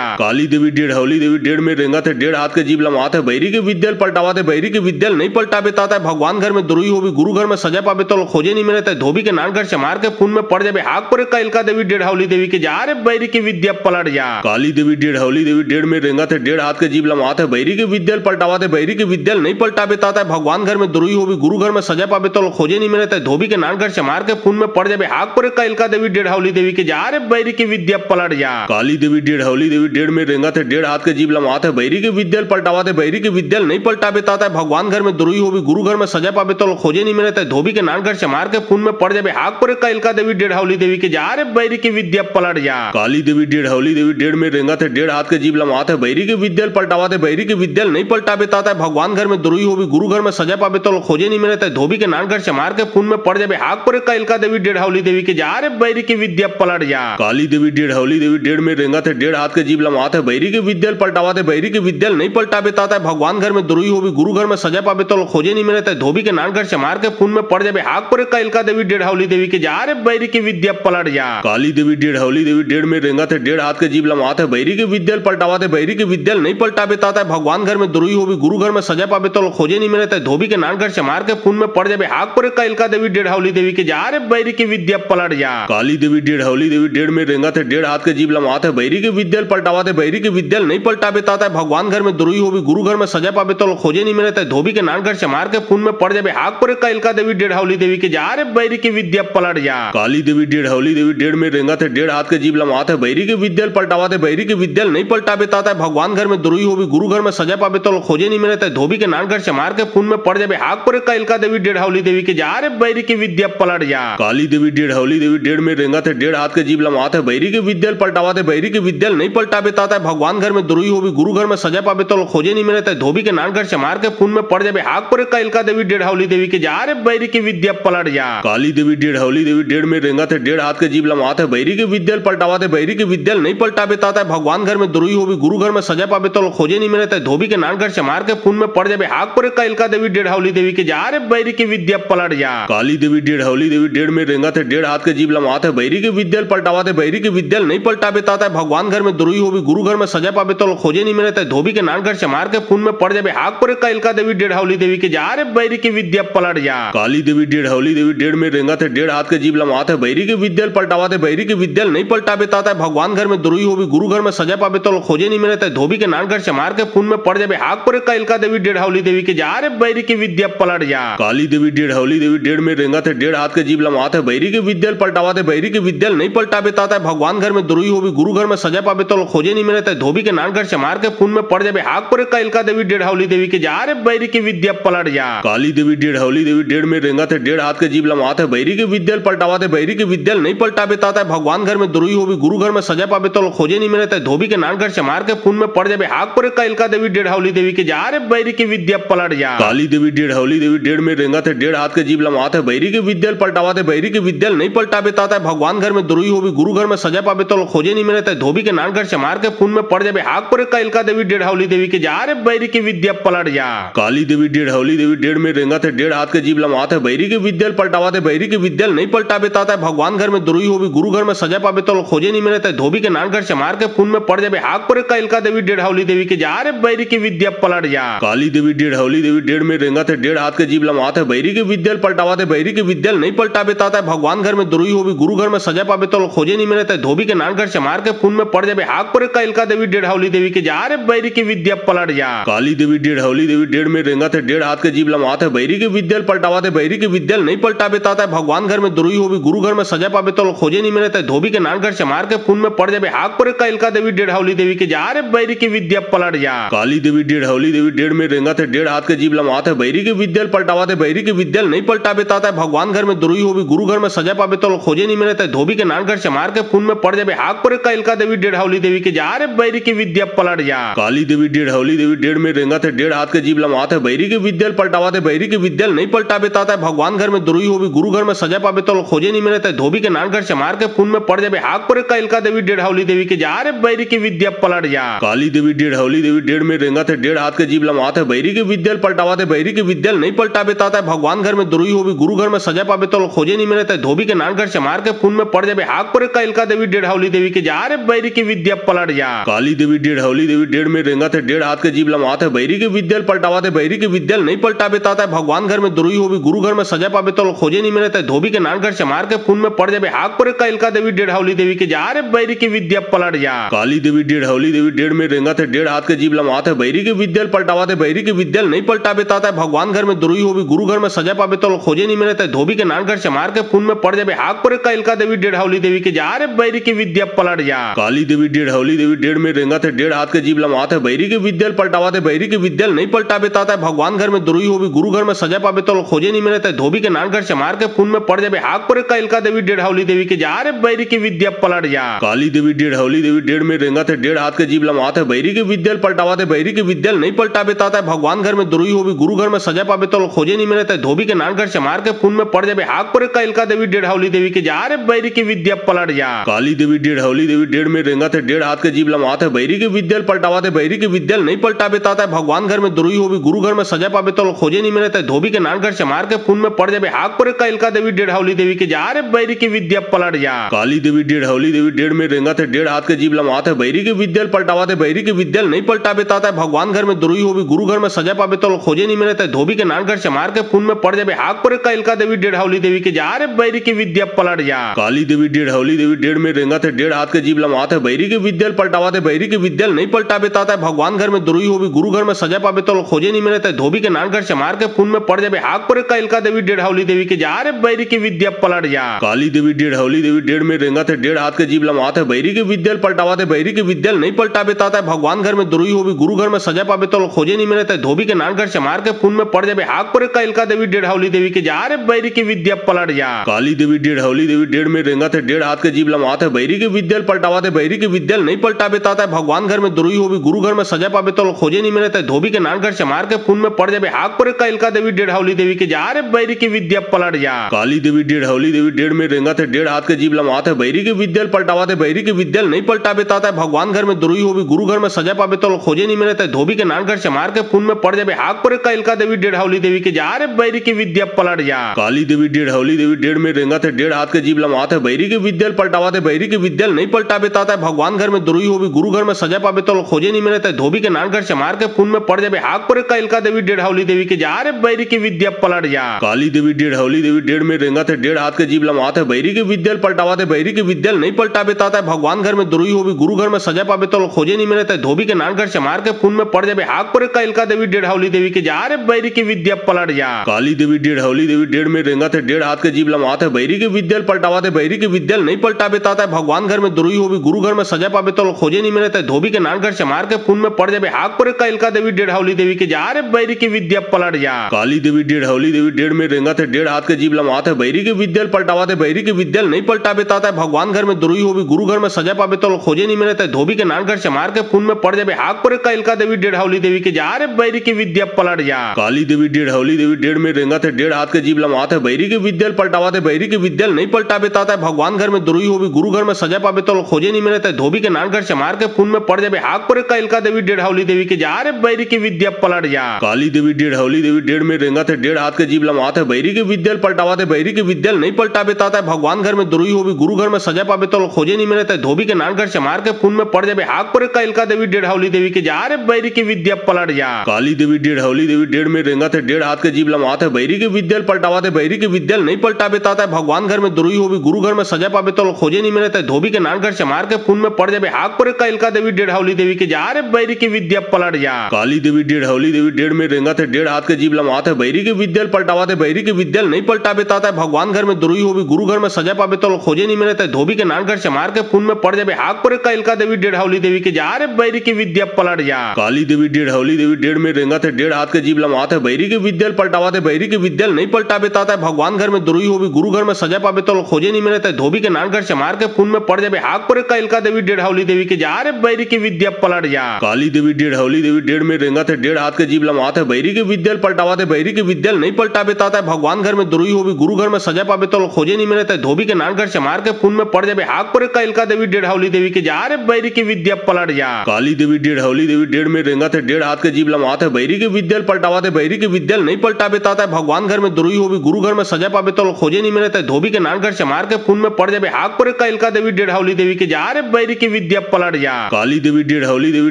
जा। काली देवी डेढ़ हवली देवी डेढ़ में रेंगा थे डेढ़ हाथ के जीव लमवाते बैरी के विद्यल पलटावा थे बैरी के विद्यल नहीं पलटाबे ता भगवान घर में दुरुई होवी गुरु घर में सजा पाबे तो खोजे नहीं मिले धोबी के नान घर से मार के खून में पड़ जाबे हाक पर कैलका देवी डेढ़ हवली देवी के जा रे बैरी की विद्या पलट जा। काली देवी डेढ़ हवली देवी डेढ़ में रेंगा थे डेढ़ हाथ के जीव लमवाते बैरी के विद्यल पलटावा थे बैरी के विद्यल नहीं पलटाबे ता भगवान घर में दुरुई होवी गुरु घर में सजा पाबे तो खोजे नहीं मिले धोबी के नान घर से मार के खून में पड़ जाबे हाक पर कैलका देवी डेढ़ हवली देवी के जा रे बैरी की विद्या पलट जा। काली देवी डेढ़ हवली देवी डेढ़ में रेंगा थे डेढ़ हाथ के जीव लमवाते बैरी के विद्यल पलटावा थे बैरी के विद्यल नहीं पलटाबे ता भगवान घर में दुरुई होवी गुरु घर में सजा पाबे तो खोजे नहीं मिले धोबी के नान घर से मार के खून में पड़ जाबे हाक पर कैलका देवी डेढ़ हवली देवी के जा रे बैरी की विद्या पलट जा। काली देवी डेढ़ हौली देवी डेढ़ में रेंगत है डेढ़ हाथ के जीव लमात है बैरी के विद्यल पलटावाते बैरी के विद्यल नहीं पलटा बेता भगवान घर में दुरुई होगी गुरु घर में सजा पाबे तो खोजे नहीं मिले धोबी के नान घर से मार के खून में पड़ जाए हाक पर कैलका देवी डेढ़ हौली देवी के जा रे बैरी की विद्या पलट जा। काली देवी डेढ़ हौली देवी डेढ़ में रेंगत है डेढ़ हाथ के जीव लमात है बैरी के विद्यल पलटावाते बैरी के विद्यल नहीं पलटा बेता भगवान घर में दुरुई होगी गुरु घर में सजा पाबे तो खोजे नहीं मिले धोबी के नान घर से मार के खून में पड़ जाए हाक पर कैलका देवी डेढ़ हौली देवी के जा रे बैरी की विद्या पलट जा। काली देवी डेढ़ हौली देवी डेढ़ में रेंगत है डेढ़ हाथ के जीव लमात है बैरी के विद्यल पलटावाते बैरी के विद्यल नहीं पलटा बेता भगवान घर में दुरुई होगी गुरु घर में सजा पाबे तो खोजे नहीं मिले धोबी के नान घर से मार के खून में पड़ जाए हाक पर कैलका देवी डेढ़ हौली देवी के जा रे बैरी की विद्या पलट जा। काली देवी डेढ़ हौली देवी डेढ़ में रेंगत है डेढ़ हाथ के जीव लमात है बैरी के विद्यल पलटावाते बैरी के विद्यल नहीं पलटा बेता भगवान घर में दुरुई होगी गुरु घर में सजा पाबे तो खोजे नहीं मिले धोबी के नान घर से मार के खून में पड़ जाए हाक पर कैलका देवी डेढ़ हौली देवी के जा रे बैरी की विद्या पलट जा। काली देवी डेढ़ हौली देवी डेढ़ में रेंगत है डेढ़ हाथ के जीव लमात है बैरी के विद्यल पलटावाते बैरी के विद्यल नहीं पलटा बेता भगवान घर में दुरुई होगी गुरु घर में सजा पाबे तो खोजे नहीं मिले धोबी के नान घर से मार के खून में पड़ जाए हाक पर कैलका देवी डेढ़ हौली देवी के जा रे बैरी की विद्या पलट जा। काली देवी डेढ़ हौली देवी डेढ़ में रेंगत है डेढ़ हाथ के जीव लमात है बैरी के विद्यल पलटावाते बैरी के विद्यल नहीं पलटा बेता भगवान घर में दुरुई होगी गुरु घर में सजा पाबे तो खोजे नहीं मिले धोबी के नान घर से मार के खून में पड़ जाए हाक पर कैलका देवी डेढ़ हौली देवी के जा रे बैरी की विद्या पलट जा। काली देवी डेढ़ हौली देवी डेढ़ में रेंगत है डेढ़ हाथ के जीव लमात है बैरी के विद्यल पलटावाते बैरी के विद्यल नहीं पलटा बेता भगवान घर में दुरुई होगी गुरु घर में सजा पाबे तो खोजे नहीं मिले धोबी के नान घर से मार के खून में पड़ जाए हाक पर कैलका देवी डेढ़ हौली देवी के जा रे बैरी की विद्या पलट जा। काली देवी डेढ़ हौली देवी डेढ़ में रेंगत है डेढ़ हाथ के जीव लमात है बैरी के विद्यल पलटावाते बैरी के विद्यल नहीं पलटा बेता भगवान घर में दुरुई होगी गुरु घर में सजा पाबे तो खोजे नहीं मिले धोबी के नान घर से मार के खून में पड़ जाए हाक पर कैलका देवी डेढ़ हौली देवी के जा रे बैरी की विद्या पलट जा। काली देवी डेढ़ हौली देवी डेढ़ में रेंगत है डेढ़ हाथ के जीव लमात है बैरी के विद्यल पलटावाते बैरी के विद्यल नहीं पलटा बेता भगवान घर में दुरुई होगी गुरु घर में सजा पाबे तो खोजे नहीं मिले धोबी के नान घर से मार के खून में पड़ जाए हाक पर कैलका देवी डेढ़ हौली देवी के जा रे बैरी की विद्या पलट जा। काली देवी डेढ़ हौली देवी डेढ़ में रेंगत है डेढ़ हाथ के जीव लमात है बैरी के विद्यल पलटावाते बैरी के विद्यल नहीं पलटा बेता भगवान घर में दुरुई होगी गुरु घर में सजा पाबे तो खोजे नहीं मिले धोबी के नान घर से मार के खून में पड़ जाए हाक पर कैलका देवी डेढ़ हौली देवी के जा रे बैरी की विद्या पलट जा। काली देवी डेढ़ हौली देवी डेढ़ में रेंगत है डेढ़ हाथ के जीव लमात है बैरी के विद्यल पलटावाते बैरी के विद्यल नहीं पलटा बेता भगवान घर में दुरुई होगी गुरु घर में सजा पाबे तो खोजे नहीं मिले धोबी के नान घर से मार के खून में पड़ जाए हाक पर कैलका देवी डेढ़ हौली देवी के जा रे बैरी की विद्या पलट जा। काली देवी डेढ़ हौली देवी डेढ़ में रेंगत है डेढ़ हाथ के जीव लमात है बैरी के विद्यल पलटावाते बैरी के विद्यल नहीं पलटा बेता भगवान घर में दुरुई होगी गुरु घर में सजा पाबे तो खोजे नहीं मिले धोबी के नान घर से मार के खून में पड़ जाए हाक पर कैलका देवी डेढ़ हौली देवी के जा रे बैरी की विद्या पलट जा। काली देवी डेढ़ हौली देवी डेढ़ में रेंगत है डेढ़ हाथ के जीव लमात है बैरी के विद्यल पलटावाते बैरी के विद्यल नहीं पलटा बेता भगवान घर में दुरुई होगी गुरु घर में सजा पाबे तो खोजे नहीं मिले धोबी के नान घर से मार के खून में पड़ जाए हाक पर कैलका देवी डेढ़ हौली देवी के जा रे बैरी की विद्या पलट जा। काली देवी डेढ़ हौली देवी डेढ़ में रेंगत है डेढ़ हाथ के जीव लमात है बैरी के विद्यल पलटावाते बैरी के विद्यल नहीं पलटा बेता भगवान घर में दुरुई होगी गुरु घर में सजा पाबे तो खोजे नहीं मिले धोबी के नान घर से मार के खून में पड़ जाए हाक पर कैलका देवी डेढ़ हौली देवी के जा रे बैरी की विद्या पलट जा। काली देवी डेढ़ हौली देवी डेढ़ में रेंगत है डेढ़ हाथ के जीव लमात है बैरी के विद्यल पलटावाते बैरी के विद्यल नहीं पलटा बेता भगवान घर में दुरुई होगी गुरु घर में सजा पाबे तो खोजे नहीं मिले धोबी के नान घर से मार के खून में पड़ जाए हाक पर कैलका देवी डेढ़ हौली देवी के जा रे बैरी की विद्या पलट जा। काली देवी डेढ़ हौली देवी डेढ़ में रेंगत है डेढ़ हाथ के जीव लमात है बैरी के विद्यल पलटावाते बैरी के विद्यल नहीं पलटा बेता भगवान घर में दुरुई होगी गुरु घर में सजा पाबे तो खोजे नहीं मिले धोबी के नान घर से मार के खून में पड़ जाए हाक पर कैलका देवी डेढ़ हौली देवी के जा रे बैरी की विद्या पलट जा। काली देवी डेढ़ हौली देवी डेढ़ में रेंगत है डेढ़ हाथ के जीव लमात है बैरी के विद्यल पलटावाते बैरी के विद्यल नहीं पलटा बेता भगवान घर में दुरुई होगी गुरु घर में सजा पाबे तो खोजे नहीं मिले धोबी के नान घर से मार के खून में पड़ जाए हाक पर कैलका देवी डेढ़ हौली देवी के जा रे बैरी की विद्या पलट जा। काली देवी डेढ़ हौली देवी डेढ़ में रेंगत है डेढ़ हाथ के जीव लमात है बैरी के विद्यल पलटावाते बैरी के विद्यल नहीं पलटा बेता भगवान घर में दुरुई होगी गुरु घर में सजा पाबे तो खोजे नहीं मिले धोबी के नान घर से मार के खून में पड़ जाए हाक पर कैलका देवी डेढ़ हौली देवी के जा रे बैरी की विद्या पलट जा। काली देवी डेढ़ हौली देवी डेढ़ में रेंगत है डेढ़ हाथ के जीव लमात है बैरी के विद्यल पलटावाते बैरी के विद्यल नहीं पलटा बेता भगवान घर में दुरुई होगी गुरु घर में सजा पाबे तो खोजे नहीं मिले धोबी के नान घर से मार के खून में पड़ जाए हाक पर कैलका देवी डेढ़ हौली देवी के जा रे बैरी की विद्या पलट जा। काली देवी डेढ़ हौली देवी डेढ़ में रेंगत है डेढ़ हाथ के जीव लमात है बैरी के विद्यल पलटावाते बैरी के विद्यल नहीं पलटा बेता भगवान घर में दुरुई होगी गुरु घर में सजा पाबे तो खोजे नहीं मिले धोबी के नान घर से मार के खून में पड़ जाए हाक पर कैलका देवी डेढ़ हौली देवी के जा रे बैरी की विद्या पलट जा। काली देवी डेढ़ हौली देवी डेढ़ में रेंगत है डेढ़ हाथ के जीव लमात है बैरी के विद्यल पलटावाते बैरी के विद्यल नहीं पलटा बेता भगवान घर में दुरुई होगी गुरु घर में सजा पाबे तो खोजे नहीं मिले धोबी के नान घर से मार के खून में पड़ जाए हाक पर कैलका देवी डेढ़ हौली देवी के जा रे बैरी की विद्या पलट जा। काली देवी डेढ़ हवली देवी डेढ़ में रेंगा थे डेढ़ हाथ के जीव लमात है बैरी के विद्यल पलटावा थे बैरी के विद्यल नहीं पलटा बेता था भगवान घर में दुरुई होगी गुरु घर में सजा पावे तो खोजे नहीं मिले धोबी के नान घर से मार के खून में पड़ जाए हाक पर कैलका देवी डेढ़ हवली देवी के जा रे बैरी की विद्या पलट जा। काली देवी डेढ़ हवली देवी डेढ़ में रेंगा थे डेढ़ हाथ के जीव लमात है बैरी के विद्यल पलटावा थे बैरी के विद्यल नहीं पलटा बेता था भगवान घर में दुरुई होगी गुरु घर में सजा पावे तो खोजे नहीं मिले धोबी के नान घर से मार के खून में पड़ जाए हाक पर कैलका देवी डेढ़ हवली देवी के जा रे बैरी की विद्या पलट जा। काली देवी डेढ़ हवली देवी डेढ़ में रेंगा थे डेढ़ हाथ के जीव लमात है बैरी के विद्यल पलटावा थे बैरी के विद्यल नहीं पलटा बेता था भगवान घर में दुरुई होगी गुरु घर में सजा पावे तो खोजे नहीं मिले धोबी के नान घर से मार के खून में पड़ जाए हाक पर कैलका देवी डेढ़ हवली देवी के जा रे बैरी की विद्या पलट जा। काली देवी डेढ़ हवली देवी डेढ़ में रेंगा थे डेढ़ हाथ के जीव लमात है बैरी के विद्यल पलटावा थे बैरी के विद्यल नहीं पलटा बेता था भगवान घर में दुरुई होगी गुरु घर में सजा पावे तो खोजे नहीं मिले धोबी के नान घर से मार के खून में पड़ जाए हाक पर कैलका देवी डेढ़ हवली देवी के जा रे बैरी की विद्या पलट जा। काली देवी डेढ़ हवली देवी डेढ़ में रेंगा थे डेढ़ हाथ के जीव लमात है बैरी के विद्यल पलटावा थे बैरी के विद्यल नहीं पलटा बेता था भगवान घर में दुरुई होगी गुरु घर में सजा पावे तो खोजे नहीं मिले धोबी के नान घर से मार के खून में पड़ जाए हाक पर कैलका देवी डेढ़ हवली देवी के जा रे बैरी की विद्या पलट जा। काली देवी डेढ़ हवली देवी डेढ़ में रेंगा थे डेढ़ हाथ के जीव लमात है बैरी के विद्यल पलटावा थे बैरी के विद्यल नहीं पलटा बेता था भगवान घर में दुरुई होगी गुरु घर में सजा पावे तो खोजे नहीं मिले धोबी के नान घर से मार के खून में पड़ जाए हाक पर कैलका देवी डेढ़ हवली देवी के जा रे बैरी की विद्या पलट जा। काली देवी डेढ़ हवली देवी डेढ़ में रेंगा थे डेढ़ हाथ के जीव लमात है बैरी के विद्यल पलटावा थे बैरी के विद्यल नहीं पलटा बेता था भगवान घर में दुरुई होगी गुरु घर में सजा पावे तो खोजे नहीं मिले धोबी के नान घर से मार के खून में पड़ जाए हाक पर कैलका देवी डेढ़ हवली देवी के जा रे बैरी की विद्या पलट जा। काली देवी डेढ़ हवली देवी डेढ़ में रेंगा थे डेढ़ हाथ के जीव लमात है बैरी के विद्यल पलटावा थे बैरी के विद्यल नहीं पलटा बेता था भगवान घर में दुरुई होगी गुरु घर में सजा पावे तो खोजे नहीं मिले धोबी के नान घर से मार के खून में पड़ जाए हाक पर कैलका देवी डेढ़ हवली देवी के जा रे बैरी की विद्या पलट जा। काली देवी डेढ़ हवली देवी डेढ़ में रेंगा थे डेढ़ हाथ के जीव लमात है बैरी के विद्यल पलटावा थे बैरी के विद्यल नहीं पलटा बेता था भगवान घर में दुरुई होगी गुरु घर में सजा पावे तो खोजे नहीं मिले धोबी के नान घर से मार के खून में पड़ जाए हाक पर कैलका देवी डेढ़ हवली देवी के जा रे बैरी की विद्या पलट जा। काली देवी डेढ़ हवली देवी डेढ़ में रेंगा थे डेढ़ हाथ के जीव लमात है बैरी के विद्यल पलटावा थे बैरी के विद्यल नहीं पलटा बेता था भगवान घर में दुरुई होगी गुरु घर में सजा पावे तो खोजे नहीं मिले धोबी के नान घर से मार के खून में पड़ जाए हाक पर कैलका देवी डेढ़ हवली देवी के जा रे बैरी की विद्या पलट जा। काली देवी डेढ़ हवली देवी डेढ़ में रेंगा थे डेढ़ हाथ के जीव लमात है बैरी के विद्यल पलटावा थे बैरी के विद्यल नहीं पलटा बेता था भगवान घर में दुरुई होगी गुरु घर में सजा पावे तो खोजे नहीं मिले धोबी के नान घर से मार के खून में पड़ जाए हाक पर कैलका देवी डेढ़ हवली देवी के जा रे बैरी की विद्या पलट जा। काली देवी डेढ़ हवली देवी डेढ़ में रेंगा थे डेढ़ हाथ के जीव लमात है बैरी के विद्यल पलटावा थे बैरी के विद्यल नहीं पलटा बेता था भगवान घर में दुरुई होगी गुरु घर में सजा पावे तो खोजे नहीं मिले धोबी के नान घर से मार के खून में पड़ जाए हाक पर कैलका देवी डेढ़ हवली देवी के जा रे बैरी की विद्या पलट जा। काली देवी डेढ़ हवली देवी डेढ़ में रेंगा थे डेढ़ हाथ के जीव लमात है बैरी के विद्यल पलटावा थे बैरी के विद्यल नहीं पलटा बेता था भगवान घर में दुरुई होगी गुरु घर में सजा पावे तो खोजे नहीं मिले धोबी के नान घर से मार के खून में पड़ जाए हाक पर कैलका देवी डेढ़ हवली देवी के जा रे बैरी की विद्या पलट जा। काली देवी डेढ़ हवली देवी डेढ़ में रेंगा थे डेढ़ हाथ के जीव लमात है बैरी के विद्यल पलटावा थे बैरी के विद्यल नहीं पलटा बेता था भगवान घर में दुरुई होगी गुरु घर में सजा पावे तो खोजे नहीं मिले धोबी के नान घर से मार के खून में पड़ जाए हाक पर कैलका देवी डेढ़ हवली देवी के जा रे बैरी की विद्या पलट जा। काली देवी डेढ़ हवली देवी डेढ़ में रेंगा थे डेढ़ हाथ के जीव लमात है बैरी के विद्यल पलटावा थे बैरी के विद्यल नहीं पलटा बेता था भगवान घर में दुरुई होगी गुरु घर में सजा पावे तो खोजे नहीं मिले धोबी के नान घर से मार के खून में पड़ जाए हाक पर कैलका देवी डेढ़ हवली देवी के जा रे बैरी की विद्या पलट जा। काली देवी डेढ़ हवली देवी डेढ़ में रेंगा थे डेढ़ हाथ के जीव लमात है बैरी के विद्यल पलटावा थे बैरी के विद्यल नहीं पलटा बेता था भगवान घर में दुरुई होगी गुरु घर में सजा पावे तो खोजे नहीं मिले धोबी के नान घर से मार के खून में पड़ जाए हाक पर कैलका देवी डेढ़ हवली देवी के जा रे बैरी की विद्या पलट जा। काली देवी डेढ़ हवली देवी डेढ़ में रेंगा थे डेढ़ हाथ के जीव लमात है बैरी के विद्यल पलटावा थे बैरी के विद्यल नहीं पलटा बेता था भगवान घर में दुरुई होगी गुरु घर में सजा पावे तो खोजे नहीं मिले धोबी के नान घर से मार के खून में पड़ जाए हाक पर कैलका देवी डेढ़ हवली देवी के जा रे बैरी की विद्या पलट जा। काली देवी डेढ़ हवली देवी डेढ़ में रेंगा थे डेढ़ हाथ के जीव लमात है बैरी के विद्यल पलटावा थे बैरी के विद्यल नहीं पलटा बेता था भगवान घर में दुरुई होगी गुरु घर में सजा पावे तो खोजे नहीं मिले धोबी के नान घर से मार के खून में पड़ जाए हाक पर कैलका देवी डेढ़ हवली देवी के जा रे बैरी की विद्या पलट जा। काली देवी डेढ़ हवली देवी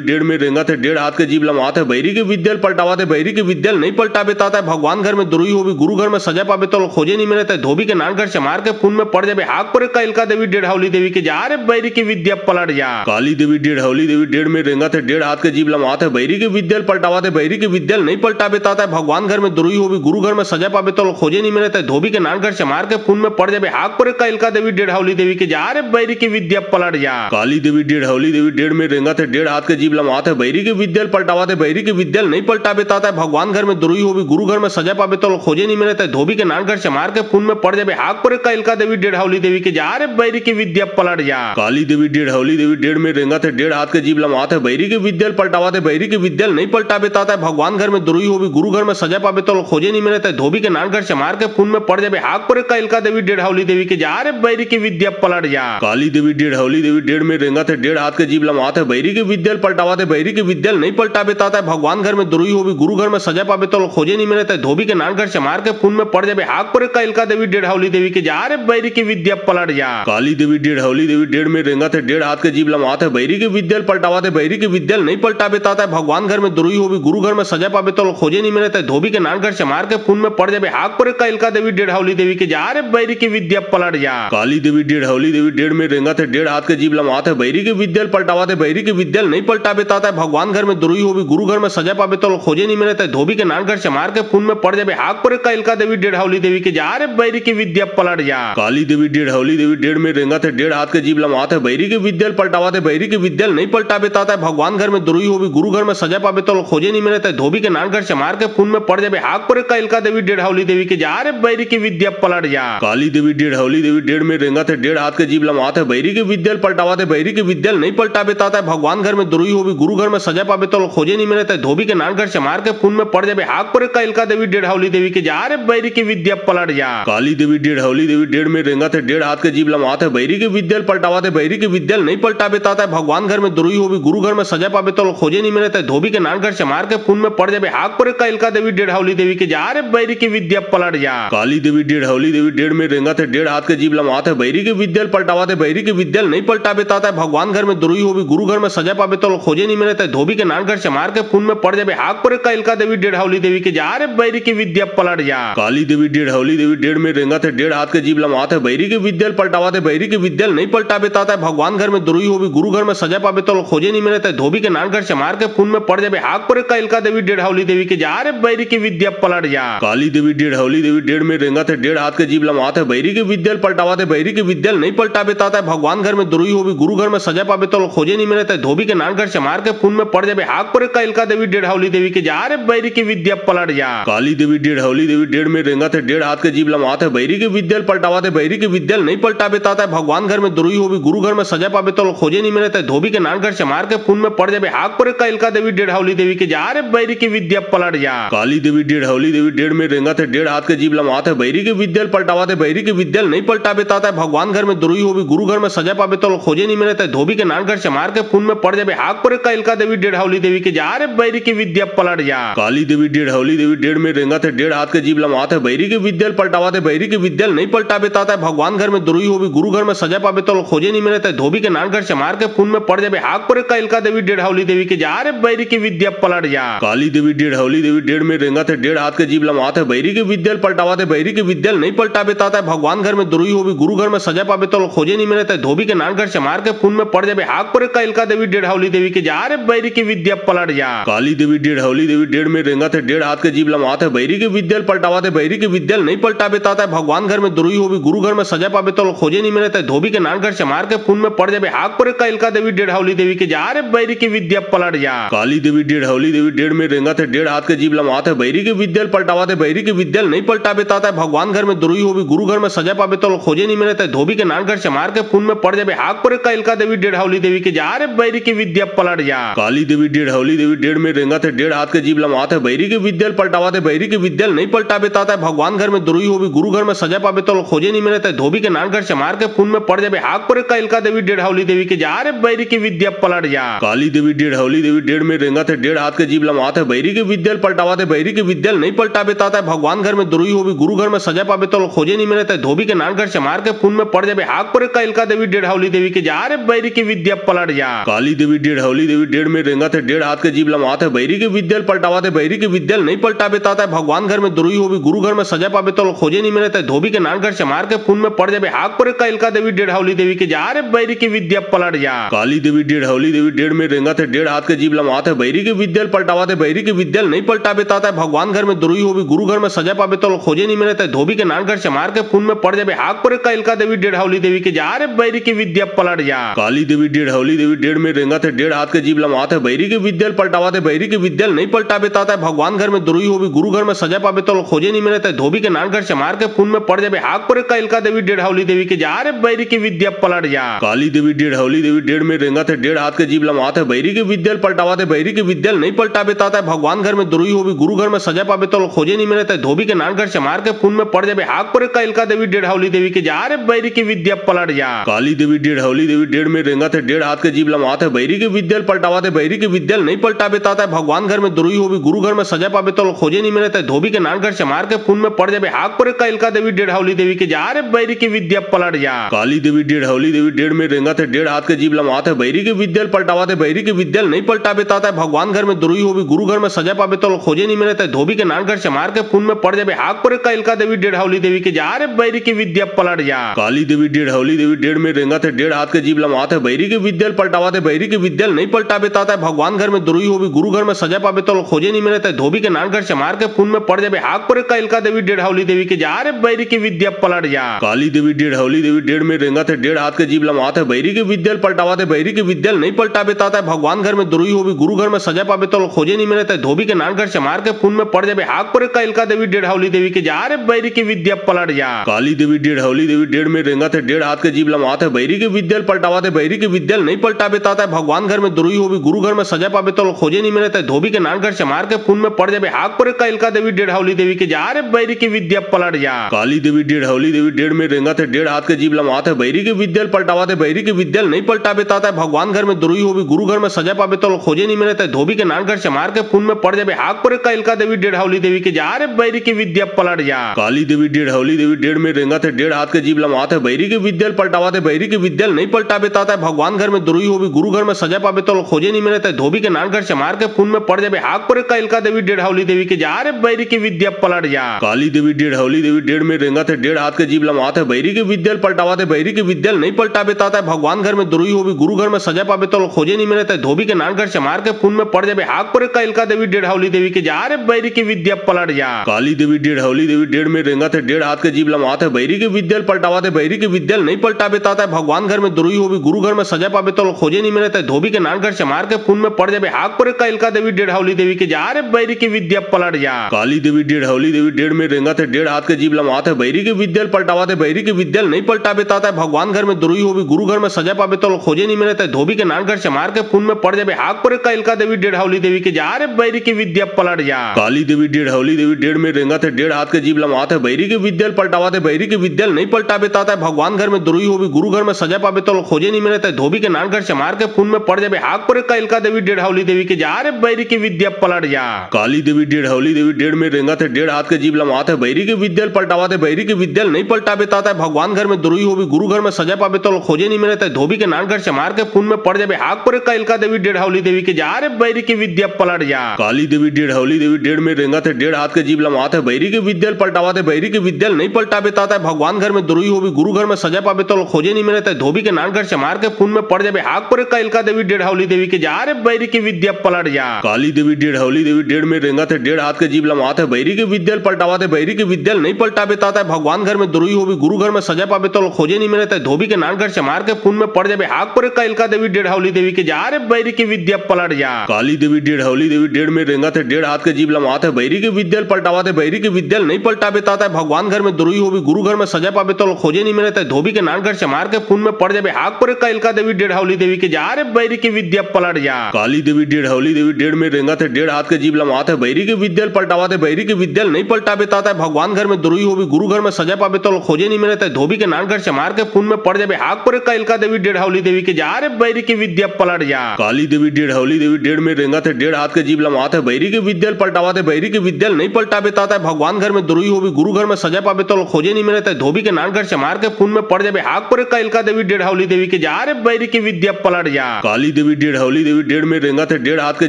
डेढ़ में रेंगा थे डेढ़ हाथ के जीव लमात है बैरी के विद्यल पलटावा थे बैरी के विद्यल नहीं पलटा बेता था भगवान घर में दुरुई होगी गुरु घर में सजा पावे तो खोजे नहीं मिले धोबी के नान घर से मार के खून में पड़ जाए हाक पर कैलका देवी डेढ़ हवली देवी के जा रे बैरी की विद्या पलट जा। काली देवी डेढ़ हवली देवी डेढ़ में रेंगा थे डेढ़ हाथ के जीव लमात है बैरी के विद्यल पलटावा थे बैरी के विद्यल नहीं पलटा बेता था भगवान घर में दुरुई होगी गुरु घर में सजा पावे तो खोजे नहीं मिले धोबी के नान घर से मार के खून में पड़ जाए हाक पर कैलका देवी डेढ़ हवली देवी के जा रे बैरी की विद्या पलट जा। काली देवी डेढ़ हवली देवी डेढ़ में रेंगा थे डेढ़ हाथ के जीव लमात है बैरी के विद्यल पलटावा थे बैरी के विद्यल नहीं पलटा बेता था भगवान घर में दुरुई होगी गुरु घर में सजा पावे तो खोजे नहीं मिले धोबी के नान घर से मार के खून में पड़ जाए हाक पर कैलका देवी डेढ़ हवली देवी के जा रे बैरी की विद्या पलट जा। काली देवी डेढ़ हौली देवी डेढ़ में रेंगा थे डेढ़ हाथ के जीव लमाते बैरी के विद्यल पलटावा थे बैरी के विद्यल नहीं पलटाबे ताता भगवान घर में दुरुई होवी गुरु घर में सजा पाबे तो खोजे नहीं मिले ता धोबी के नान घर से मार के खून में पड़ जाबे हाक पर कैलका देवी डेढ़ हौली देवी के जा रे बैरी की विद्या पलट जा। काली देवी डेढ़ हौली देवी डेढ़ में रेंगा थे डेढ़ हाथ के जीव लमाते बैरी के विद्यल पलटावा थे बैरी के विद्यल नहीं पलटाबे ताता भगवान घर में दुरुई होवी गुरु घर में सजा पाबे तो खोजे नहीं मिले ता धोबी के नान घर से मार के खून में पड़ जाबे हाक पर कैलका देवी डेढ़ हौली देवी के जा रे बैरी की विद्या पलट जा। काली देवी डेढ़ हौली देवी डेढ़ में रेंगा थे डेढ़ हाथ के जीव लमाते बैरी के विद्यल पलटावा थे बैरी के विद्यल नहीं पलटाबे ताता भगवान घर में दुरुई होवी गुरु घर में सजा पाबे तो खोजे नहीं मिले ता धोबी के नान घर से मार के खून में पड़ जाबे हाक पर कैलका देवी डेढ़ हौली देवी के जा रे बैरी की विद्या पलट जा। काली देवी डेढ़ हौली देवी डेढ़ में रेंगा थे डेढ़ हाथ के जीव लमाते बैरी के विद्यल पलटावा थे बैरी के विद्यल नहीं पलटाबे ताता भगवान घर में दुरुई होवी गुरु घर में सजा पाबे तो खोजे नहीं मिले ता धोबी के नान घर से मार के खून में पड़ जाबे हाक पर कैलका देवी डेढ़ हौली देवी के जा रे बैरी की विद्या पलट जा। काली देवी डेढ़ हौली देवी डेढ़ में रेंगा थे डेढ़ हाथ के जीव लमाते बैरी के विद्यल पलटावा थे बैरी के विद्यल नहीं पलटाबे ताता भगवान घर में दुरुई होवी गुरु घर में सजा पाबे तो खोजे नहीं मिले ता धोबी के नान घर से मार के खून में पड़ जाबे हाक पर कैलका देवी डेढ़ हौली देवी के जा रे बैरी की विद्या पलट जा। काली देवी डेढ़ हौली देवी डेढ़ में रेंगा थे डेढ़ हाथ के जीव लमाते बैरी के विद्यल पलटावा थे बैरी के विद्यल नहीं पलटाबे ताता भगवान घर में दुरुई होवी गुरु घर में सजा पाबे तो खोजे नहीं मिले ता धोबी के नान घर से मार के खून में पड़ जाबे हाक पर कैलका देवी डेढ़ हौली देवी के जा रे बैरी की विद्या पलट जा। काली देवी डेढ़ हौली देवी डेढ़ में रेंगा थे डेढ़ हाथ के जीव लमाते बैरी के विद्यल पलटावा थे बैरी के विद्यल नहीं पलटाबे ताता भगवान घर में दुरुई होवी गुरु घर में सजा पाबे तो खोजे नहीं मिले ता धोबी के नान घर से मार के खून में पड़ जाबे हाक पर कैलका देवी डेढ़ हौली देवी के जा रे बैरी की विद्या पलट जा। काली देवी डेढ़ हौली देवी डेढ़ में रेंगा थे डेढ़ हाथ के जीव लमाते बैरी के विद्यल पलटावा थे बैरी के विद्यल नहीं पलटाबे ताता भगवान घर में दुरुई होवी गुरु घर में सजा पाबे तो खोजे नहीं मिले ता धोबी के नान घर से मार के खून में पड़ जाबे हाक पर कैलका देवी डेढ़ हौली देवी के जा रे बैरी की विद्या पलट जा। काली देवी डेढ़ हौली देवी डेढ़ में रेंगा थे डेढ़ हाथ के जीव लमाते बैरी के विद्यल पलटावा थे बैरी के विद्यल नहीं पलटाबे ताता भगवान घर में दुरुई होवी गुरु घर में सजा पाबे तो खोजे नहीं मिले ता धोबी के नान घर से मार के खून में पड़ जाबे हाक पर कैलका देवी डेढ़ हौली देवी के जा रे बैरी की विद्या पलट जा। काली देवी डेढ़ हौली देवी डेढ़ में रेंगा थे डेढ़ हाथ के जीव लमाते बैरी के विद्यल पलटावा थे बैरी के विद्यल नहीं पलटाबे ताता भगवान घर में दुरुई होवी गुरु घर में सजा पाबे तो खोजे नहीं मिले ता धोबी के नान घर से मार के खून में पड़ जाबे हाक पर कैलका देवी डेढ़ हौली देवी के जा रे बैरी की विद्या पलट जा। काली देवी डेढ़ हौली देवी डेढ़ में रेंगा थे डेढ़ हाथ के जीव लमाते बैरी के विद्यल पलटावा थे बैरी के विद्यल नहीं पलटाबे ताता भगवान घर में दुरुई होवी गुरु घर में सजा पाबे तो खोजे नहीं मिले ता धोबी के नान घर से मार के खून में पड़ जाबे हाक पर कैलका देवी डेढ़ हौली देवी के जा रे बैरी की विद्या पलट जा। काली देवी डेढ़ हौली देवी डेढ़ में रेंगा थे डेढ़ हाथ के जीव लमाते बैरी के विद्यल पलटावा थे बैरी के विद्यल नहीं पलटाबे ताता भगवान घर में दुरुई होवी गुरु घर में सजा पाबे तो खोजे नहीं मिले ता धोबी के नान घर से मार के खून में पड़ जाबे हाक पर कैलका देवी डेढ़ हौली देवी के जा रे बैरी की विद्या पलट जा। काली देवी डेढ़ हौली देवी डेढ़ में रेंगा थे डेढ़ हाथ के जीव लमाते बैरी के विद्यल पलटावा थे बैरी के विद्यल नहीं पलटाबे ताता भगवान घर में दुरुई होवी गुरु घर में सजा पाबे तो खोजे नहीं मिले ता धोबी के नान घर से मार के खून में पड़ जाबे हाक पर कैलका देवी डेढ़ हौली देवी के जा रे बैरी की विद्या पलट जा। काली देवी डेढ़ हौली देवी डेढ़ में रेंगा थे डेढ़ हाथ के जीव लमाते बैरी के विद्यल पलटावा थे बैरी के विद्यल नहीं पलटाबे ताता भगवान घर में दुरुई होवी गुरु घर में सजा पाबे तो खोजे नहीं मिले ता धोबी के नान घर से मार के खून में पड़ जाबे हाक पर कैलका देवी डेढ़ हौली देवी के जा रे बैरी की विद्या पलट जा। काली देवी डेढ़ हौली देवी डेढ़ में रेंगा थे डेढ़ हाथ के जीव लमाते बैरी के विद्यल पलटावा थे बैरी के विद्यल नहीं पलटाबे ताता भगवान घर में दुरुई होवी गुरु घर में सजा पाबे तो खोजे नहीं मिले ता धोबी के नान घर से मार के खून में पड़ जाबे हाक पर कैलका देवी डेढ़ हौली देवी के जा रे बैरी की विद्या पलट जा। काली देवी डेढ़ हौली देवी डेढ़ में रेंगा थे डेढ़ हाथ के जीव लमाते बैरी के विद्यल पलटावा थे बैरी के विद्यल नहीं पलटाबे ताता भगवान घर में दुरुई होवी गुरु घर में सजा पाबे तो खोजे नहीं मिले ता धोबी के नान घर से मार के खून में पड़ जाबे हाक पर कैलका देवी डेढ़ हौली देवी के जा रे बैरी की विद्या पलट जा। काली देवी डेढ़ हौली देवी डेढ़ में रेंगा थे डेढ़ हाथ के जीव लमाते बैरी के विद्यल पलटावा थे बैरी के विद्यल नहीं पलटाबे ताता भगवान घर में दुरुई होवी गुरु घर में सजा पाबे तो खोजे नहीं मिले ता धोबी के नान घर से मार के खून में पड़ जाबे हाक पर कैलका देवी डेढ़ हौली देवी के जा रे बैरी की विद्या पलट जा। काली देवी डेढ़ हौली देवी डेढ़ में रेंगा थे डेढ़ हाथ के जीव लमाते बैरी के विद्यल पलटावा थे बैरी के विद्यल नहीं पलटाबे ताता भगवान घर में दुरुई होवी गुरु घर में सजा पाबे तो खोजे नहीं मिले ता धोबी के नान घर से मार के खून में पड़ जाबे हाक पर कैलका देवी डेढ़ हौली देवी के जा रे बैरी की विद्या पलट जा। काली देवी डेढ़ हौली देवी डेढ़ में रेंगा थे डेढ़ हाथ के जीव लमाते बैरी के विद्यल पलटावा थे बैरी के विद्यल नहीं पलटाबे ताता भगवान घर में दुरुई होवी गुरु घर में सजा पाबे तो खोजे नहीं मिले ता धोबी के नान घर से मार के खून में पड़ जाबे हाक पर कैलका देवी डेढ़ हौली देवी के जा रे बैरी की विद्या पलट जा। काली देवी डेढ़ हौली देवी डेढ़ में रेंगा थे डेढ़ हाथ के जीव लमाते बैरी के विद्यल पलटावा थे बैरी के विद्यल नहीं पलटाबे ताता भगवान घर में दुरुई होवी गुरु घर में सजा पाबे तो खोजे नहीं मिले ता धोबी के नान घर से मार के खून में पड़ जाबे हाक पर कैलका देवी डेढ़ हौली देवी के जा रे बैरी की विद्या पलट जा। काली देवी डेढ़ हौली देवी डेढ़ में रेंगा थे डेढ़ हाथ के जीव लमाते बैरी के विद्यल पलटावा थे बैरी के विद्यल नहीं पलटाबे ताता भगवान घर में दुरुई होवी गुरु घर में सजा पाबे तो खोजे नहीं मिले ता धोबी के नान घर से मार के खून में पड़ जाबे हाक पर कैलका देवी डेढ़ हौली देवी के जा रे बैरी की विद्या पलट जा। काली देवी डेढ़ हौली देवी डेढ़ में रेंगा थे डेढ़ हाथ के जीभ लमवा थे बैरी की विद्या पलटावा थे बैरी की विद्या नहीं पलटा बेता था भगवान घर में दुरुई होगी गुरु घर में सजा पावे तो खोजे नहीं मिले धोबी के नान घर से मार के खून में पड़ जाए हाक पर कैलका देवी डेढ़ हौली देवी के जा रे बैरी की विद्या पलट जा। काली देवी डेढ़ हौली देवी डेढ़ में रेंगा थे डेढ़ हाथ के जीभ लमवा थे बैरी की विद्या पलटावा थे बैरी की विद्या नहीं पलटा बेता था भगवान घर में दुरुई होगी गुरु घर में सजा पावे तो खोजे नहीं मिले धोबी के नान घर से मार के खून में पड़ जाए हाक पर कैलका देवी डेढ़ हौली देवी के जा रे बैरी की विद्या पलट जा। काली देवी डेढ़ हौली देवी डेढ़ में रेंगा थे डेढ़ हाथ के जीभ लमवा थे बैरी की विद्या पलटावा थे बैरी की विद्या नहीं पलटा बेता था भगवान घर में दुरुई होगी गुरु घर में सजा पावे तो खोजे नहीं मिले धोबी के नान घर से मार के खून में पड़ जाए हाक पर कैलका देवी डेढ़ हौली देवी के जा रे बैरी की विद्या पलट जा। काली देवी डेढ़ हौली देवी डेढ़ में रेंगा थे डेढ़ हाथ के जीभ लमवा थे बैरी की विद्या पलटावा थे बैरी की विद्या नहीं पलटा बेता था भगवान घर में दुरुई होगी गुरु घर में सजा पावे तो खोजे नहीं मिले धोबी के नान घर से मार के खून में पड़ जाए हाक पर कैलका देवी डेढ़ हौली देवी के जा रे बैरी की विद्या पलट जा। काली देवी डेढ़ हौली देवी डेढ़ में रेंगा थे डेढ़ हाथ के जीभ लमवा थे बैरी की विद्या पलटावा थे बैरी की विद्या नहीं पलटा बेता था भगवान घर में दुरुई होगी गुरु घर में सजा पावे तो खोजे नहीं मिले धोबी के नान घर से मार के खून में पड़ जाए हाक पर कैलका देवी डेढ़ हौली देवी के जा रे बैरी की विद्या पलट जा। काली देवी डेढ़ हौली देवी डेढ़ में रेंगा थे डेढ़ हाथ के जीभ लमवा थे बैरी की विद्या पलटावा थे बैरी की विद्या नहीं पलटा बेता था भगवान घर में दुरुई होगी गुरु घर में सजा पावे तो खोजे नहीं मिले धोबी के नान घर से मार के खून में पड़ जाए हाक पर कैलका देवी डेढ़ हौली देवी के जा रे बैरी की विद्या पलट जा। काली देवी डेढ़ हौली देवी डेढ़ में रेंगा थे डेढ़ हाथ के जीभ लमवा थे बैरी की विद्या पलटावा थे बैरी की विद्या नहीं पलटा बेता था भगवान घर में दुरुई होगी गुरु घर में सजा पावे तो खोजे नहीं मिले धोबी के नान घर से मार के खून में पड़ जाए हाक पर कैलका देवी डेढ़ हौली देवी के जा रे बैरी की विद्या पलट जा। काली देवी डेढ़ हौली देवी डेढ़ में रेंगा थे डेढ़ हाथ के जीभ लमवा थे बैरी की विद्या पलटावा थे बैरी की विद्या नहीं पलटा बेता था भगवान घर में दुरुई होगी गुरु घर में सजा पावे तो खोजे नहीं मिले धोबी के नान घर से मार के खून में पड़ जाए हाक पर कैलका देवी डेढ़ हौली देवी के जा रे बैरी की विद्या पलट जा। काली देवी डेढ़ हौली देवी डेढ़ में रेंगा थे डेढ़ हाथ के जीभ लमवा थे बैरी की विद्या पलटावा थे बैरी की विद्या नहीं पलटा बेता था भगवान घर में दुरुई होगी गुरु घर में सजा पावे तो खोजे नहीं मिले धोबी के नान घर से मार के खून में पड़ जाए हाक पर कैलका देवी डेढ़ हौली देवी के जा रे बैरी की विद्या पलट जा। काली देवी डेढ़ हौली देवी डेढ़ में रेंगा थे डेढ़ हाथ के जीभ लमवा थे बैरी की विद्या पलटावा थे बैरी की विद्या नहीं पलटा बेता था भगवान घर में दुरुई होगी गुरु घर में सजा पावे तो खोजे नहीं मिले धोबी के नान घर से मार के खून में पड़ जाए हाक पर कैलका देवी डेढ़ हौली देवी के जा रे बैरी की विद्या पलट जा। काली देवी डेढ़ हौली देवी डेढ़ में रेंगा थे डेढ़ हाथ के जीभ लमवा थे बैरी की विद्या पलटावा थे बैरी की विद्या नहीं पलटा बेता था भगवान घर में दुरुई होगी गुरु घर में सजा पावे तो खोजे नहीं मिले धोबी के नान घर से मार के खून में पड़ जाए हाक पर कैलका देवी डेढ़ हौली देवी के जा रे बैरी की विद्या पलट जा। काली देवी डेढ़ हौली देवी डेढ़ में रेंगा थे डेढ़ हाथ के जीभ लमवा थे बैरी की विद्या पलटावा थे बैरी की विद्या नहीं पलटा बेता था भगवान घर में दुरुई होगी गुरु घर में सजा पावे तो खोजे नहीं मिले धोबी के नान घर से मार के खून में पड़ जाए हाक पर कैलका देवी डेढ़ हौली देवी के जा रे बैरी की विद्या पलट जा। काली देवी डेढ़ हौली देवी डेढ़ में रेंगा थे डेढ़ हाथ के जीभ लमवा थे बैरी की विद्या पलटावा थे बैरी की विद्या नहीं पलटा बेता था भगवान घर में दुरुई होगी गुरु घर में सजा पावे तो खोजे नहीं मिले धोबी के नान घर से मार के खून में पड़ जाए हाक पर कैलका देवी डेढ़ हौली देवी के जा रे बैरी की विद्या पलट जा। काली देवी डेढ़ हौली देवी डेढ़ में रेंगा थे डेढ़ हाथ के जीभ लमवा थे बैरी की विद्या पलटावा थे बैरी की विद्या नहीं पलटा बेता था भगवान घर में दुरुई होगी गुरु घर में सजा पावे तो खोजे नहीं मिले धोबी के नान घर से मार के खून में पड़ जाए हाक पर कैलका देवी डेढ़ हौली देवी के जा रे बैरी की विद्या पलट जा। काली देवी डेढ़ हौली देवी डेढ़ में रेंगा थे डेढ़ हाथ के जीभ लमवा थे बैरी की विद्या पलटावा थे बैरी की विद्या नहीं पलटा बेता था भगवान घर में दुरुई होगी गुरु घर में सजा पावे तो खोजे नहीं मिले धोबी के नान घर से मार के खून में पड़ जाए हाक पर कैलका देवी डेढ़ हौली देवी के जा रे बैरी की विद्या पलट जा। काली देवी डेढ़ हौली देवी डेढ़ में रेंगा थे डेढ़ हाथ के जीभ लमवा थे बैरी की विद्या पलटावा थे बैरी की विद्या नहीं पलटा बेता था भगवान घर में दुरुई होगी गुरु घर में सजा पावे तो खोजे नहीं मिले धोबी के नान घर से मार के खून में पड़ जाए हाक पर कैलका देवी डेढ़ हौली देवी के जा रे बैरी की विद्या पलट जा। काली देवी डेढ़ हौली देवी डेढ़ में रेंगा थे डेढ़ हाथ के जीभ लमवा थे बैरी की विद्या पलटावा थे बैरी की विद्या नहीं पलटा बेता था भगवान घर में दुरुई होगी गुरु घर में सजा पावे तो खोजे नहीं मिले धोबी के नान घर से मार के खून में पड़ जाए हाक पर कैलका देवी डेढ़ हौली देवी के जा रे बैरी की विद्या पलट जा। काली देवी डेढ़ हौली देवी डेढ़ में रेंगा थे डेढ़ हाथ के जीभ लमवा थे बैरी की विद्या पलटावा थे बैरी की विद्या नहीं पलटा बेता था भगवान घर में दुरुई होगी गुरु घर में सजा पावे तो खोजे नहीं मिले धोबी के नान घर से मार के खून में पड़ जाए हाक पर कैलका देवी डेढ़ हौली देवी के जा रे बैरी की विद्या पलट जा। काली देवी डेढ़ हौली देवी डेढ़ में रेंगा थे डेढ़ हाथ के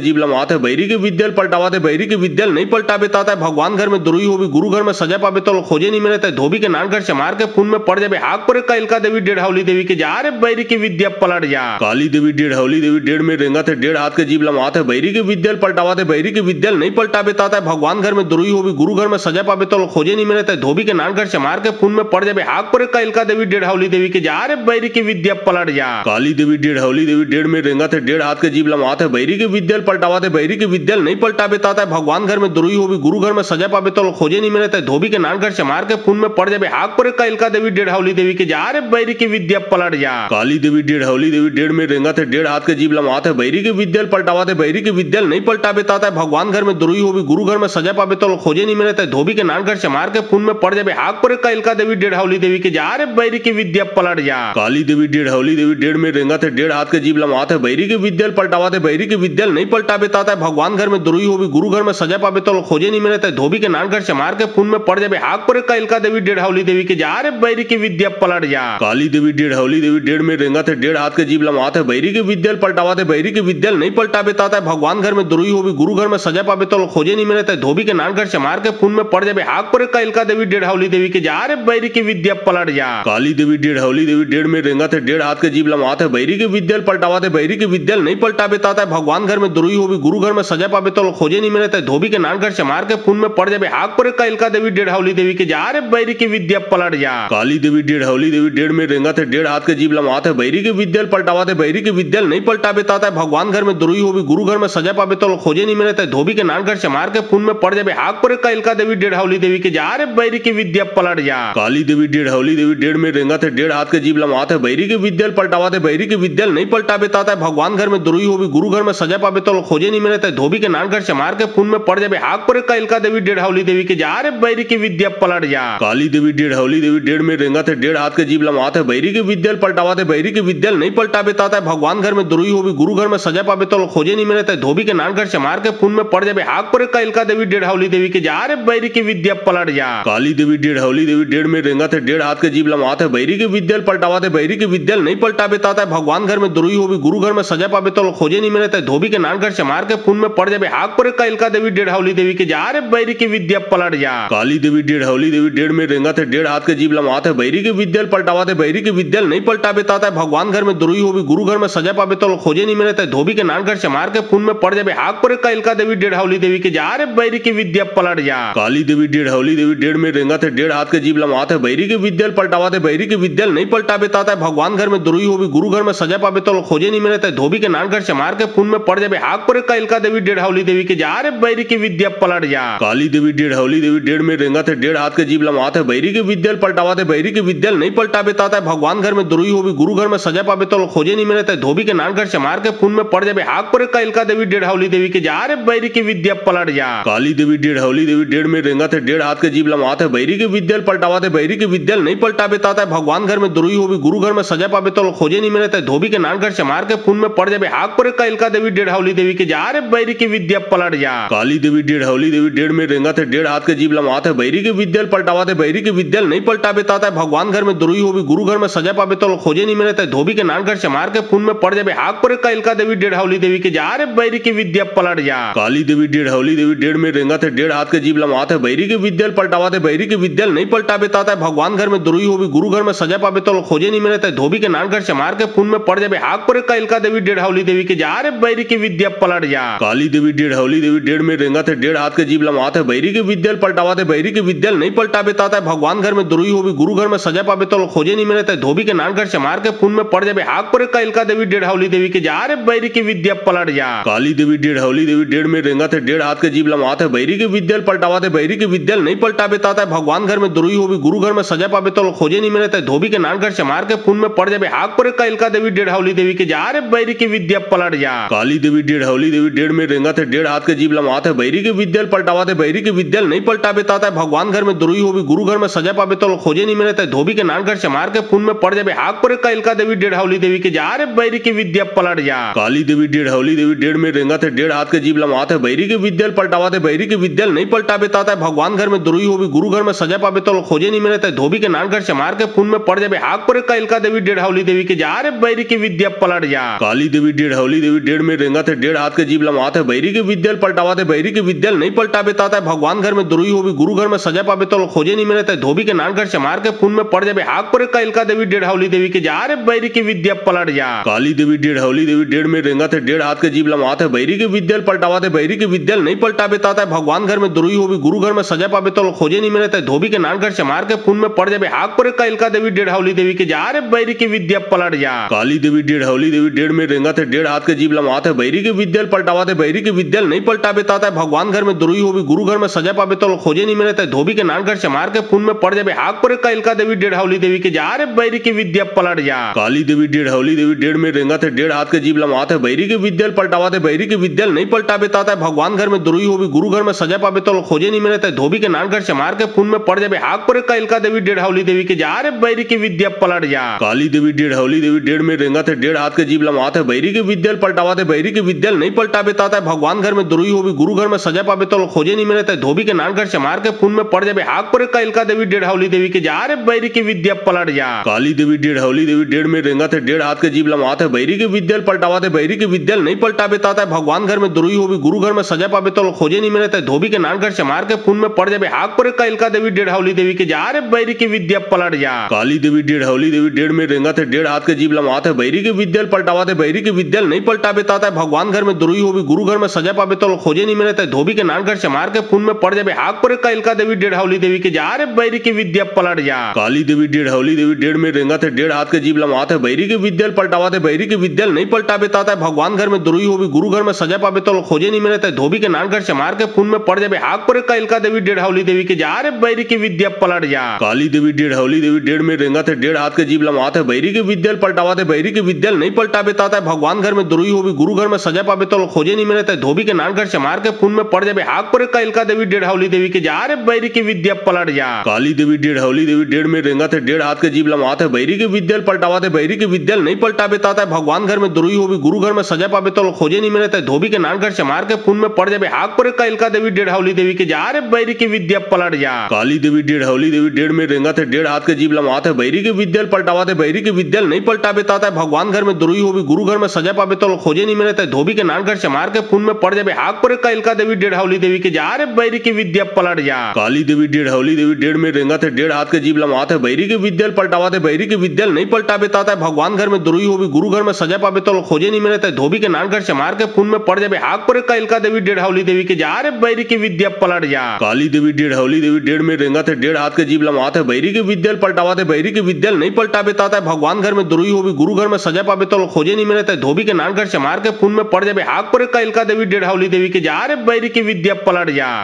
जीभ लमवा थे बैरी की विद्या पलटावा थे बैरी की विद्या नहीं पलटा बेता था भगवान घर में दुरुई होगी गुरु घर में सजा पावे तो खोजे नहीं मिले धोबी के नान घर से मार के खून में पड़ जाए हाक पर कैलका देवी डेढ़ हौली देवी के जा रे बैरी की विद्या पलट जा। काली देवी डेढ़ हौली देवी डेढ़ में रेंगा थे डेढ़ हाथ के जीभ लमवा थे बैरी की विद्या पलटावा थे बैरी की विद्या नहीं पलटा बेता था भगवान घर में दुरुई होगी गुरु घर में सजा पावे तो खोजे नहीं मिले धोबी के नान घर से मार के खून में पड़ जाए हाक पर कैलका देवी डेढ़ हौली देवी के जा रे बैरी की विद्या पलट जा। काली देवी डेढ़ हौली देवी डेढ़ में रेंगा थे डेढ़ हाथ के जीभ लमवा थे बैरी की विद्या पलटावा थे बैरी की विद्या नहीं पलटा बेता था भगवान घर में दुरुई होगी गुरु घर में सजा पावे तो खोजे नहीं मिले धोबी के नान घर से मार के खून में पड़ जाए हाक पर कैलका देवी डेढ़ हौली देवी के जा रे बैरी की विद्या पलट जा। काली देवी डेढ़ हौली देवी डेढ़ में रेंगा थे डेढ़ हाथ के जीभ लमवाते बैरी की विद्या पलटावा थे बैरी की विद्या नहीं पलटाबे ताता भगवान घर में दुरुई होवी गुरु घर में सजा पाबे तो खोजे नहीं मिले धोबी के नान घर से मार के खून में पड़ जाबे हाक पर कैलका देवी डेढ़ हौली देवी के जा रे बैरी की विद्या पलट जा। काली देवी डेढ़ हौली देवी डेढ़ में रेंगा थे डेढ़ हाथ के जीभ लमवाते बैरी की विद्या पलटावा थे बैरी की विद्या नहीं पलटाबे ताता भगवान घर में दुरुई होवी गुरु घर में सजा पाबे तो खोजे नहीं मिले धोबी के नान घर से मार के खून में पड़ जाबे हाक पर कैलका देवी डेढ़ हौली देवी के जा रे बैरी की विद्या पलट जा। काली देवी डेढ़ हौली देवी डेढ़ में रेंगा थे डेढ़ हाथ के जीभ लमवाते बैरी की विद्या पलटावा थे बैरी की विद्या नहीं पलटाबे ताता भगवान घर में दुरुई होवी गुरु घर में सजा पाबे तो खोजे नहीं मिले धोबी के नान घर से मार के खून में पड़ जाबे हाक पर कैलका देवी डेढ़ हौली देवी के जा रे बैरी की विद्या पलट जा। काली देवी डेढ़ हौली देवी डेढ़ में रेंगा थे डेढ़ हाथ के जीभ लमवाते बैरी की विद्या पलटावा थे बैरी की विद्या नहीं पलटाबे ताता भगवान घर में दुरुई होवी गुरु घर में सजा पाबे तो खोजे नहीं मिले धोबी के नान घर से मार के खून में पड़ जाबे हाक पर कैलका देवी डेढ़ हौली देवी के जा रे बैरी की विद्या पलट जा। काली देवी डेढ़ हौली देवी डेढ़ में रेंगा थे डेढ़ हाथ के जीभ लमवाते बैरी की विद्या पलटावा थे बैरी की विद्या नहीं पलटाबे ताता भगवान घर में दुरुई होवी गुरु घर में सजा पाबे तो खोजे नहीं मिले धोबी के नान घर से मार के खून में पड़ जाबे हाक पर कैलका देवी डेढ़ हौली देवी के जा रे बैरी की विद्या पलट जा। काली देवी डेढ़ हौली देवी डेढ़ में रेंगा थे डेढ़ हाथ के जीभ लमवाते बैरी की विद्या पलटावा थे बैरी की विद्या नहीं पलटाबे ताता भगवान घर में दुरुई होवी गुरु घर में सजा पाबे तो खोजे नहीं मिले धोबी के नान घर से मार के खून में पड़ जाबे हाक पर कैलका देवी डेढ़ हौली देवी के जा रे बैरी की विद्या पलट जा। काली देवी डेढ़ हौली देवी डेढ़ में रेंगा थे डेढ़ हाथ के जीभ लमवाते बैरी की विद्या पलटावा थे बैरी की विद्या नहीं पलटाबे ताता भगवान घर में दुरुई होवी गुरु घर में सजा पाबे तो खोजे नहीं मिले धोबी के नान घर से मार के खून में पड़ जाबे हाक पर कैलका देवी डेढ़ हौली देवी के जा रे बैरी की विद्या पलट जा। काली देवी डेढ़ हौली देवी डेढ़ में रेंगा थे डेढ़ हाथ के जीभ लमवाते बैरी की विद्या पलटावा थे बैरी की विद्या नहीं पलटाबे ताता भगवान घर में दुरुई होवी गुरु घर में सजा पाबे तो खोजे नहीं मिले धोबी के नान घर से मार के खून में पड़ जाबे हाक पर कैलका देवी डेढ़ हौली देवी के जा रे बैरी की विद्या पलट जा। काली देवी डेढ़ हौली देवी डेढ़ में रेंगा थे डेढ़ हाथ के जीभ लमवाते बैरी की विद्या पलटावा थे बैरी की विद्या नहीं पलटाबे ताता भगवान घर में दुरुई होवी गुरु घर में सजा पाबे तो खोजे नहीं मिले धोबी के नान घर से मार के खून में पड़ जाबे हाक पर कैलका देवी डेढ़ हौली देवी के जा रे बैरी की विद्या पलट जा। काली देवी डेढ़ हौली देवी डेढ़ में रेंगा थे डेढ़ हाथ के जीभ लमवाते बैरी की विद्या पलटावा थे बैरी की विद्या नहीं पलटाबे ताता भगवान घर में दुरुई होवी गुरु घर में सजा पाबे तो खोजे नहीं मिले धोबी के नान घर से मार के खून में पड़ जाबे हाक पर कैलका देवी डेढ़ हौली देवी के जा रे बैरी की विद्या पलट जा। काली देवी डेढ़ हौली देवी डेढ़ में रेंगा थे डेढ़ हाथ के जीभ लमवाते बैरी की विद्या पलटावा थे बैरी की विद्या नहीं पलटाबे ताता भगवान घर में दुरुई होवी गुरु घर में सजा पाबे तो खोजे नहीं मिले धोबी के नान घर से मार के खून में पड़ जाबे हाक पर कैलका देवी डेढ़ हौली देवी के जा रे बैरी की विद्या पलट जा। काली देवी डेढ़ हौली देवी डेढ़ में रेंगा थे डेढ़ हाथ के जीभ लमवाते बैरी की विद्या पलटावा थे बैरी की विद्या नहीं पलटाबे ताता भगवान घर में दुरुई होवी गुरु घर में सजा पाबे तो खोजे नहीं मिले धोबी के नान घर से मार के खून में पड़ जाबे हाक पर कैलका देवी डेढ़ हौली देवी के जा रे बैरी की विद्या पलट जा। काली देवी डेढ़ हौली देवी डेढ़ में रेंगा थे डेढ़ हाथ के जीभ लमवाते बैरी की विद्या पलटावा थे बैरी की विद्या नहीं पलटाबे ताता भगवान घर में दुरुई होवी गुरु घर में सजा पाबे तो खोजे नहीं मिले धोबी के नान घर से मार के खून में पड़ जाबे हाक पर कैलका देवी डेढ़ हौली देवी के जा रे बैरी की विद्या पलट जा। काली देवी डेढ़ हौली देवी डेढ़ में रेंगा थे डेढ़ हाथ के जीभ लमवाते बैरी की विद्या पलटावा थे बैरी की विद्या नहीं पलटाबे ताता भगवान घर में दुरुई होवी गुरु घर में सजा पाबे तो खोजे नहीं मिले धोबी के नान घर से मार के खून में पड़ जाबे हाक पर कैलका देवी डेढ़ हौली देवी के जा रे बैरी की विद्या पलट जा। काली देवी डेढ़ हौली देवी डेढ़ में रेंगा थे डेढ़ हाथ के जीभ लमवाते बैरी की विद्या पलटावा थे बैरी की विद्या नहीं पलटाबे ताता भगवान घर में दुरुई होवी गुरु घर में सजा पाबे तो खोजे नहीं मिले धोबी के नान घर से मार के खून में पड़ जाबे हाक पर कैलका देवी डेढ़ हौली देवी के जा रे बैरी की विद्या पलट जा। काली देवी डेढ़ हौली देवी डेढ़ में रेंगा थे डेढ़ हाथ के जीभ लमवाते बैरी की विद्या पलटावा थे बैरी की विद्या नहीं पलटाबे ताता भगवान घर में दुरुई होवी गुरु घर में सजा पाबे तो खोजे नहीं मिले धोबी के नान घर से मार के खून में पड़ जाबे हाक पर कैलका देवी डेढ़ हौली देवी के जा रे बैरी की विद्या पलट जा। काली देवी डेढ़ हौली देवी डेढ़ में रेंगा थे डेढ़ हाथ के जीभ लमवाते बैरी की विद्या पलटावा थे बैरी की विद्या नहीं पलटाबे ताता भगवान घर में दुरुई होवी गुरु घर में सजा पाबे तो खोजे नहीं मिले धोबी के नान घर से मार के खून में पड़ जाबे हाक पर कैलका देवी डेढ़ हौली देवी के जा रे बैरी की विद्या पलट जा। काली देवी डेढ़ हौली देवी डेढ़ में रेंगा थे डेढ़ हाथ के जीभ लमवाते बैरी की विद्या पलटावा थे बैरी की विद्या नहीं पलटाबे ताता भगवान घर में दुरुई होवी गुरु घर में सजा पाबे तो खोजे नहीं मिले धोबी के नान घर से मार के खून में पड़ जाबे हाक पर कैलका देवी डेढ़ हौली देवी के जा रे बैरी की विद्या पलट जा। काली देवी डेढ़ हौली देवी डेढ़ में रेंगा थे डेढ़ हाथ के जीभ लमवाते बैरी की विद्या पलटावा थे बैरी की विद्या नहीं पलटाबे ताता भगवान घर में दुरुई होवी गुरु घर में सजा पाबे तो खोजे नहीं मिले धोबी के नान घर से मार के खून में पड़ जाबे हाक पर कैलका देवी डेढ़ हौली देवी के जा रे बैरी की विद्या पलट जा। काली देवी डेढ़ हौली देवी डेढ़ में रेंगा थे डेढ़ हाथ के जीभ लमवाते बैरी की विद्या पलटावा थे बैरी की विद्या नहीं पलटाबे ताता भगवान घर में दुरुई होवी गुरु घर में सजा पाबे तो खोजे नहीं मिले धोबी के नान घर से मार के खून में पड़ जाबे हाक पर कैलका देवी डेढ़ हौली देवी के जा रे बैरी की विद्या पलट जा। काली देवी डेढ़ हौली देवी डेढ़ में रेंगा थे डेढ़ हाथ के जीभ लमवाते बैरी की विद्या पलटावा थे बैरी की विद्या नहीं पलटाबे ताता भगवान घर में दुरुई होवी गुरु घर में सजा पाबे तो खोजे नहीं मिले धोबी के नान घर से मार के खून में पड़ जाबे हाक पर कैलका देवी डेढ़ हौली देवी के जा रे बैरी की विद्या पलट जा। काली देवी डेढ़ हौली देवी डेढ़ में रेंगा थे डेढ़ हाथ के जीभ लमाते बैरी की विद्या पलटावा थे बैरी की विद्या नहीं पलटा बेता था भगवान घर में दुरुई होगी गुरु घर में सजा पावे तो खोजे नहीं मिले धोबी के नान घर से मार के खून में पड़ जाए हाक पर कैलका देवी डेढ़ हौली देवी के जा रे बैरी की विद्या पलट जा। काली देवी डेढ़ हौली देवी डेढ़ में रेंगा थे डेढ़ हाथ के जीभ लमाते बैरी की विद्या पलटावा थे बैरी की विद्या नहीं पलटा बेता था भगवान घर में दुरुई होगी गुरु घर में सजा पावे तो खोजे नहीं मिले धोबी के नान घर से मार के खून में पड़ जाए हाक पर कैलका देवी डेढ़ हौली देवी के जा रे बैरी की विद्या पलट जा। काली देवी डेढ़ हौली देवी डेढ़ में रेंगा थे डेढ़ हाथ के जीभ लमाते बैरी की विद्या पलटावा थे बैरी की विद्या नहीं पलटा बेता था भगवान घर में दुरुई होगी गुरु घर में सजा पावे तो खोजे नहीं मिले धोबी के नान घर से मार के खून में पड़ जाए हाक पर कैलका देवी डेढ़ हौली देवी के जा रे बैरी की विद्या पलट जा। काली देवी डेढ़ हौली देवी डेढ़ में रेंगा थे डेढ़ हाथ के जीभ लमाते बैरी की विद्या पलटावा थे बैरी की विद्या नहीं पलटा बेता था भगवान घर में दुरुई होगी गुरु घर में सजा पावे तो खोजे नहीं मिले धोबी के नान घर से मार के खून में पड़ जाए हाक पर कैलका देवी डेढ़ हौली देवी के जा रे बैरी की विद्या पलट जा। काली देवी डेढ़ हौली देवी डेढ़ में रेंगा थे डेढ़ हाथ के जीभ लमाते बैरी की विद्या पलटावा थे बैरी की विद्या नहीं पलटा बेता था भगवान घर में दुरुई होगी गुरु घर में सजा पावे तो खोजे नहीं मिले धोबी के नान घर से मार के खून में पड़ जाए हाक पर कैलका देवी डेढ़ हौली देवी के जा रे बैरी की विद्या पलट जा। काली देवी डेढ़ हौली देवी डेढ़ में रेंगा थे डेढ़ हाथ के जीभ लमाते बैरी की विद्या पलटावा थे बैरी की विद्या नहीं पलटा बेता था भगवान घर में दुरुई होगी गुरु घर में सजा पावे तो खोजे नहीं मिले धोबी के नान घर से मार के खून में पड़ जाए हाक पर कैलका देवी डेढ़ हौली देवी के जा रे बैरी की विद्या पलट जा। काली देवी डेढ़ हौली देवी डेढ़ में रेंगा थे डेढ़ हाथ के जीभ लमाते बैरी की विद्या पलटावा थे बैरी की विद्या नहीं पलटा बेता था भगवान घर में दुरुई होगी गुरु घर में सजा पावे तो खोजे नहीं मिले धोबी के नान घर से मार के खून में पड़ जाए हाक पर कैलका देवी डेढ़ हौली देवी के जा रे बैरी की विद्या पलट जा। काली देवी डेढ़ हौली देवी डेढ़ में रेंगा थे डेढ़ हाथ के जीभ लमाते बैरी की विद्या पलटावा थे बैरी की विद्या नहीं पलटा बेता था भगवान घर में दुरुई होगी गुरु घर में सजा पावे तो खोजे नहीं मिले धोबी के नान घर से मार के खून में पड़ जाए हाक पर कैलका देवी डेढ़ हौली देवी के जा रे बैरी की विद्या पलट जा। काली देवी डेढ़ हौली देवी डेढ़ में रेंगा थे डेढ़ हाथ के जीभ लमाते बैरी की विद्या पलटावा थे बैरी की विद्या नहीं पलटा बेता था भगवान घर में दुरुई होगी गुरु घर में सजा पावे तो खोजे नहीं मिले धोबी के नान घर से मार के खून में पड़ जाए हाक पर कैलका देवी डेढ़ हौली देवी के जा रे बैरी की विद्या पलट जा। काली देवी डेढ़ हौली देवी डेढ़ में रेंगा थे डेढ़ हाथ के जीभ लमाते बैरी की विद्या पलटावा थे बैरी की विद्या नहीं पलटा बेता था भगवान घर में दुरुई होगी गुरु घर में सजा पावे तो खोजे नहीं मिले धोबी के नान घर से मार के खून में पड़ जाए हाक पर कैलका देवी डेढ़ हौली देवी के जा रे बैरी की विद्या पलट जा।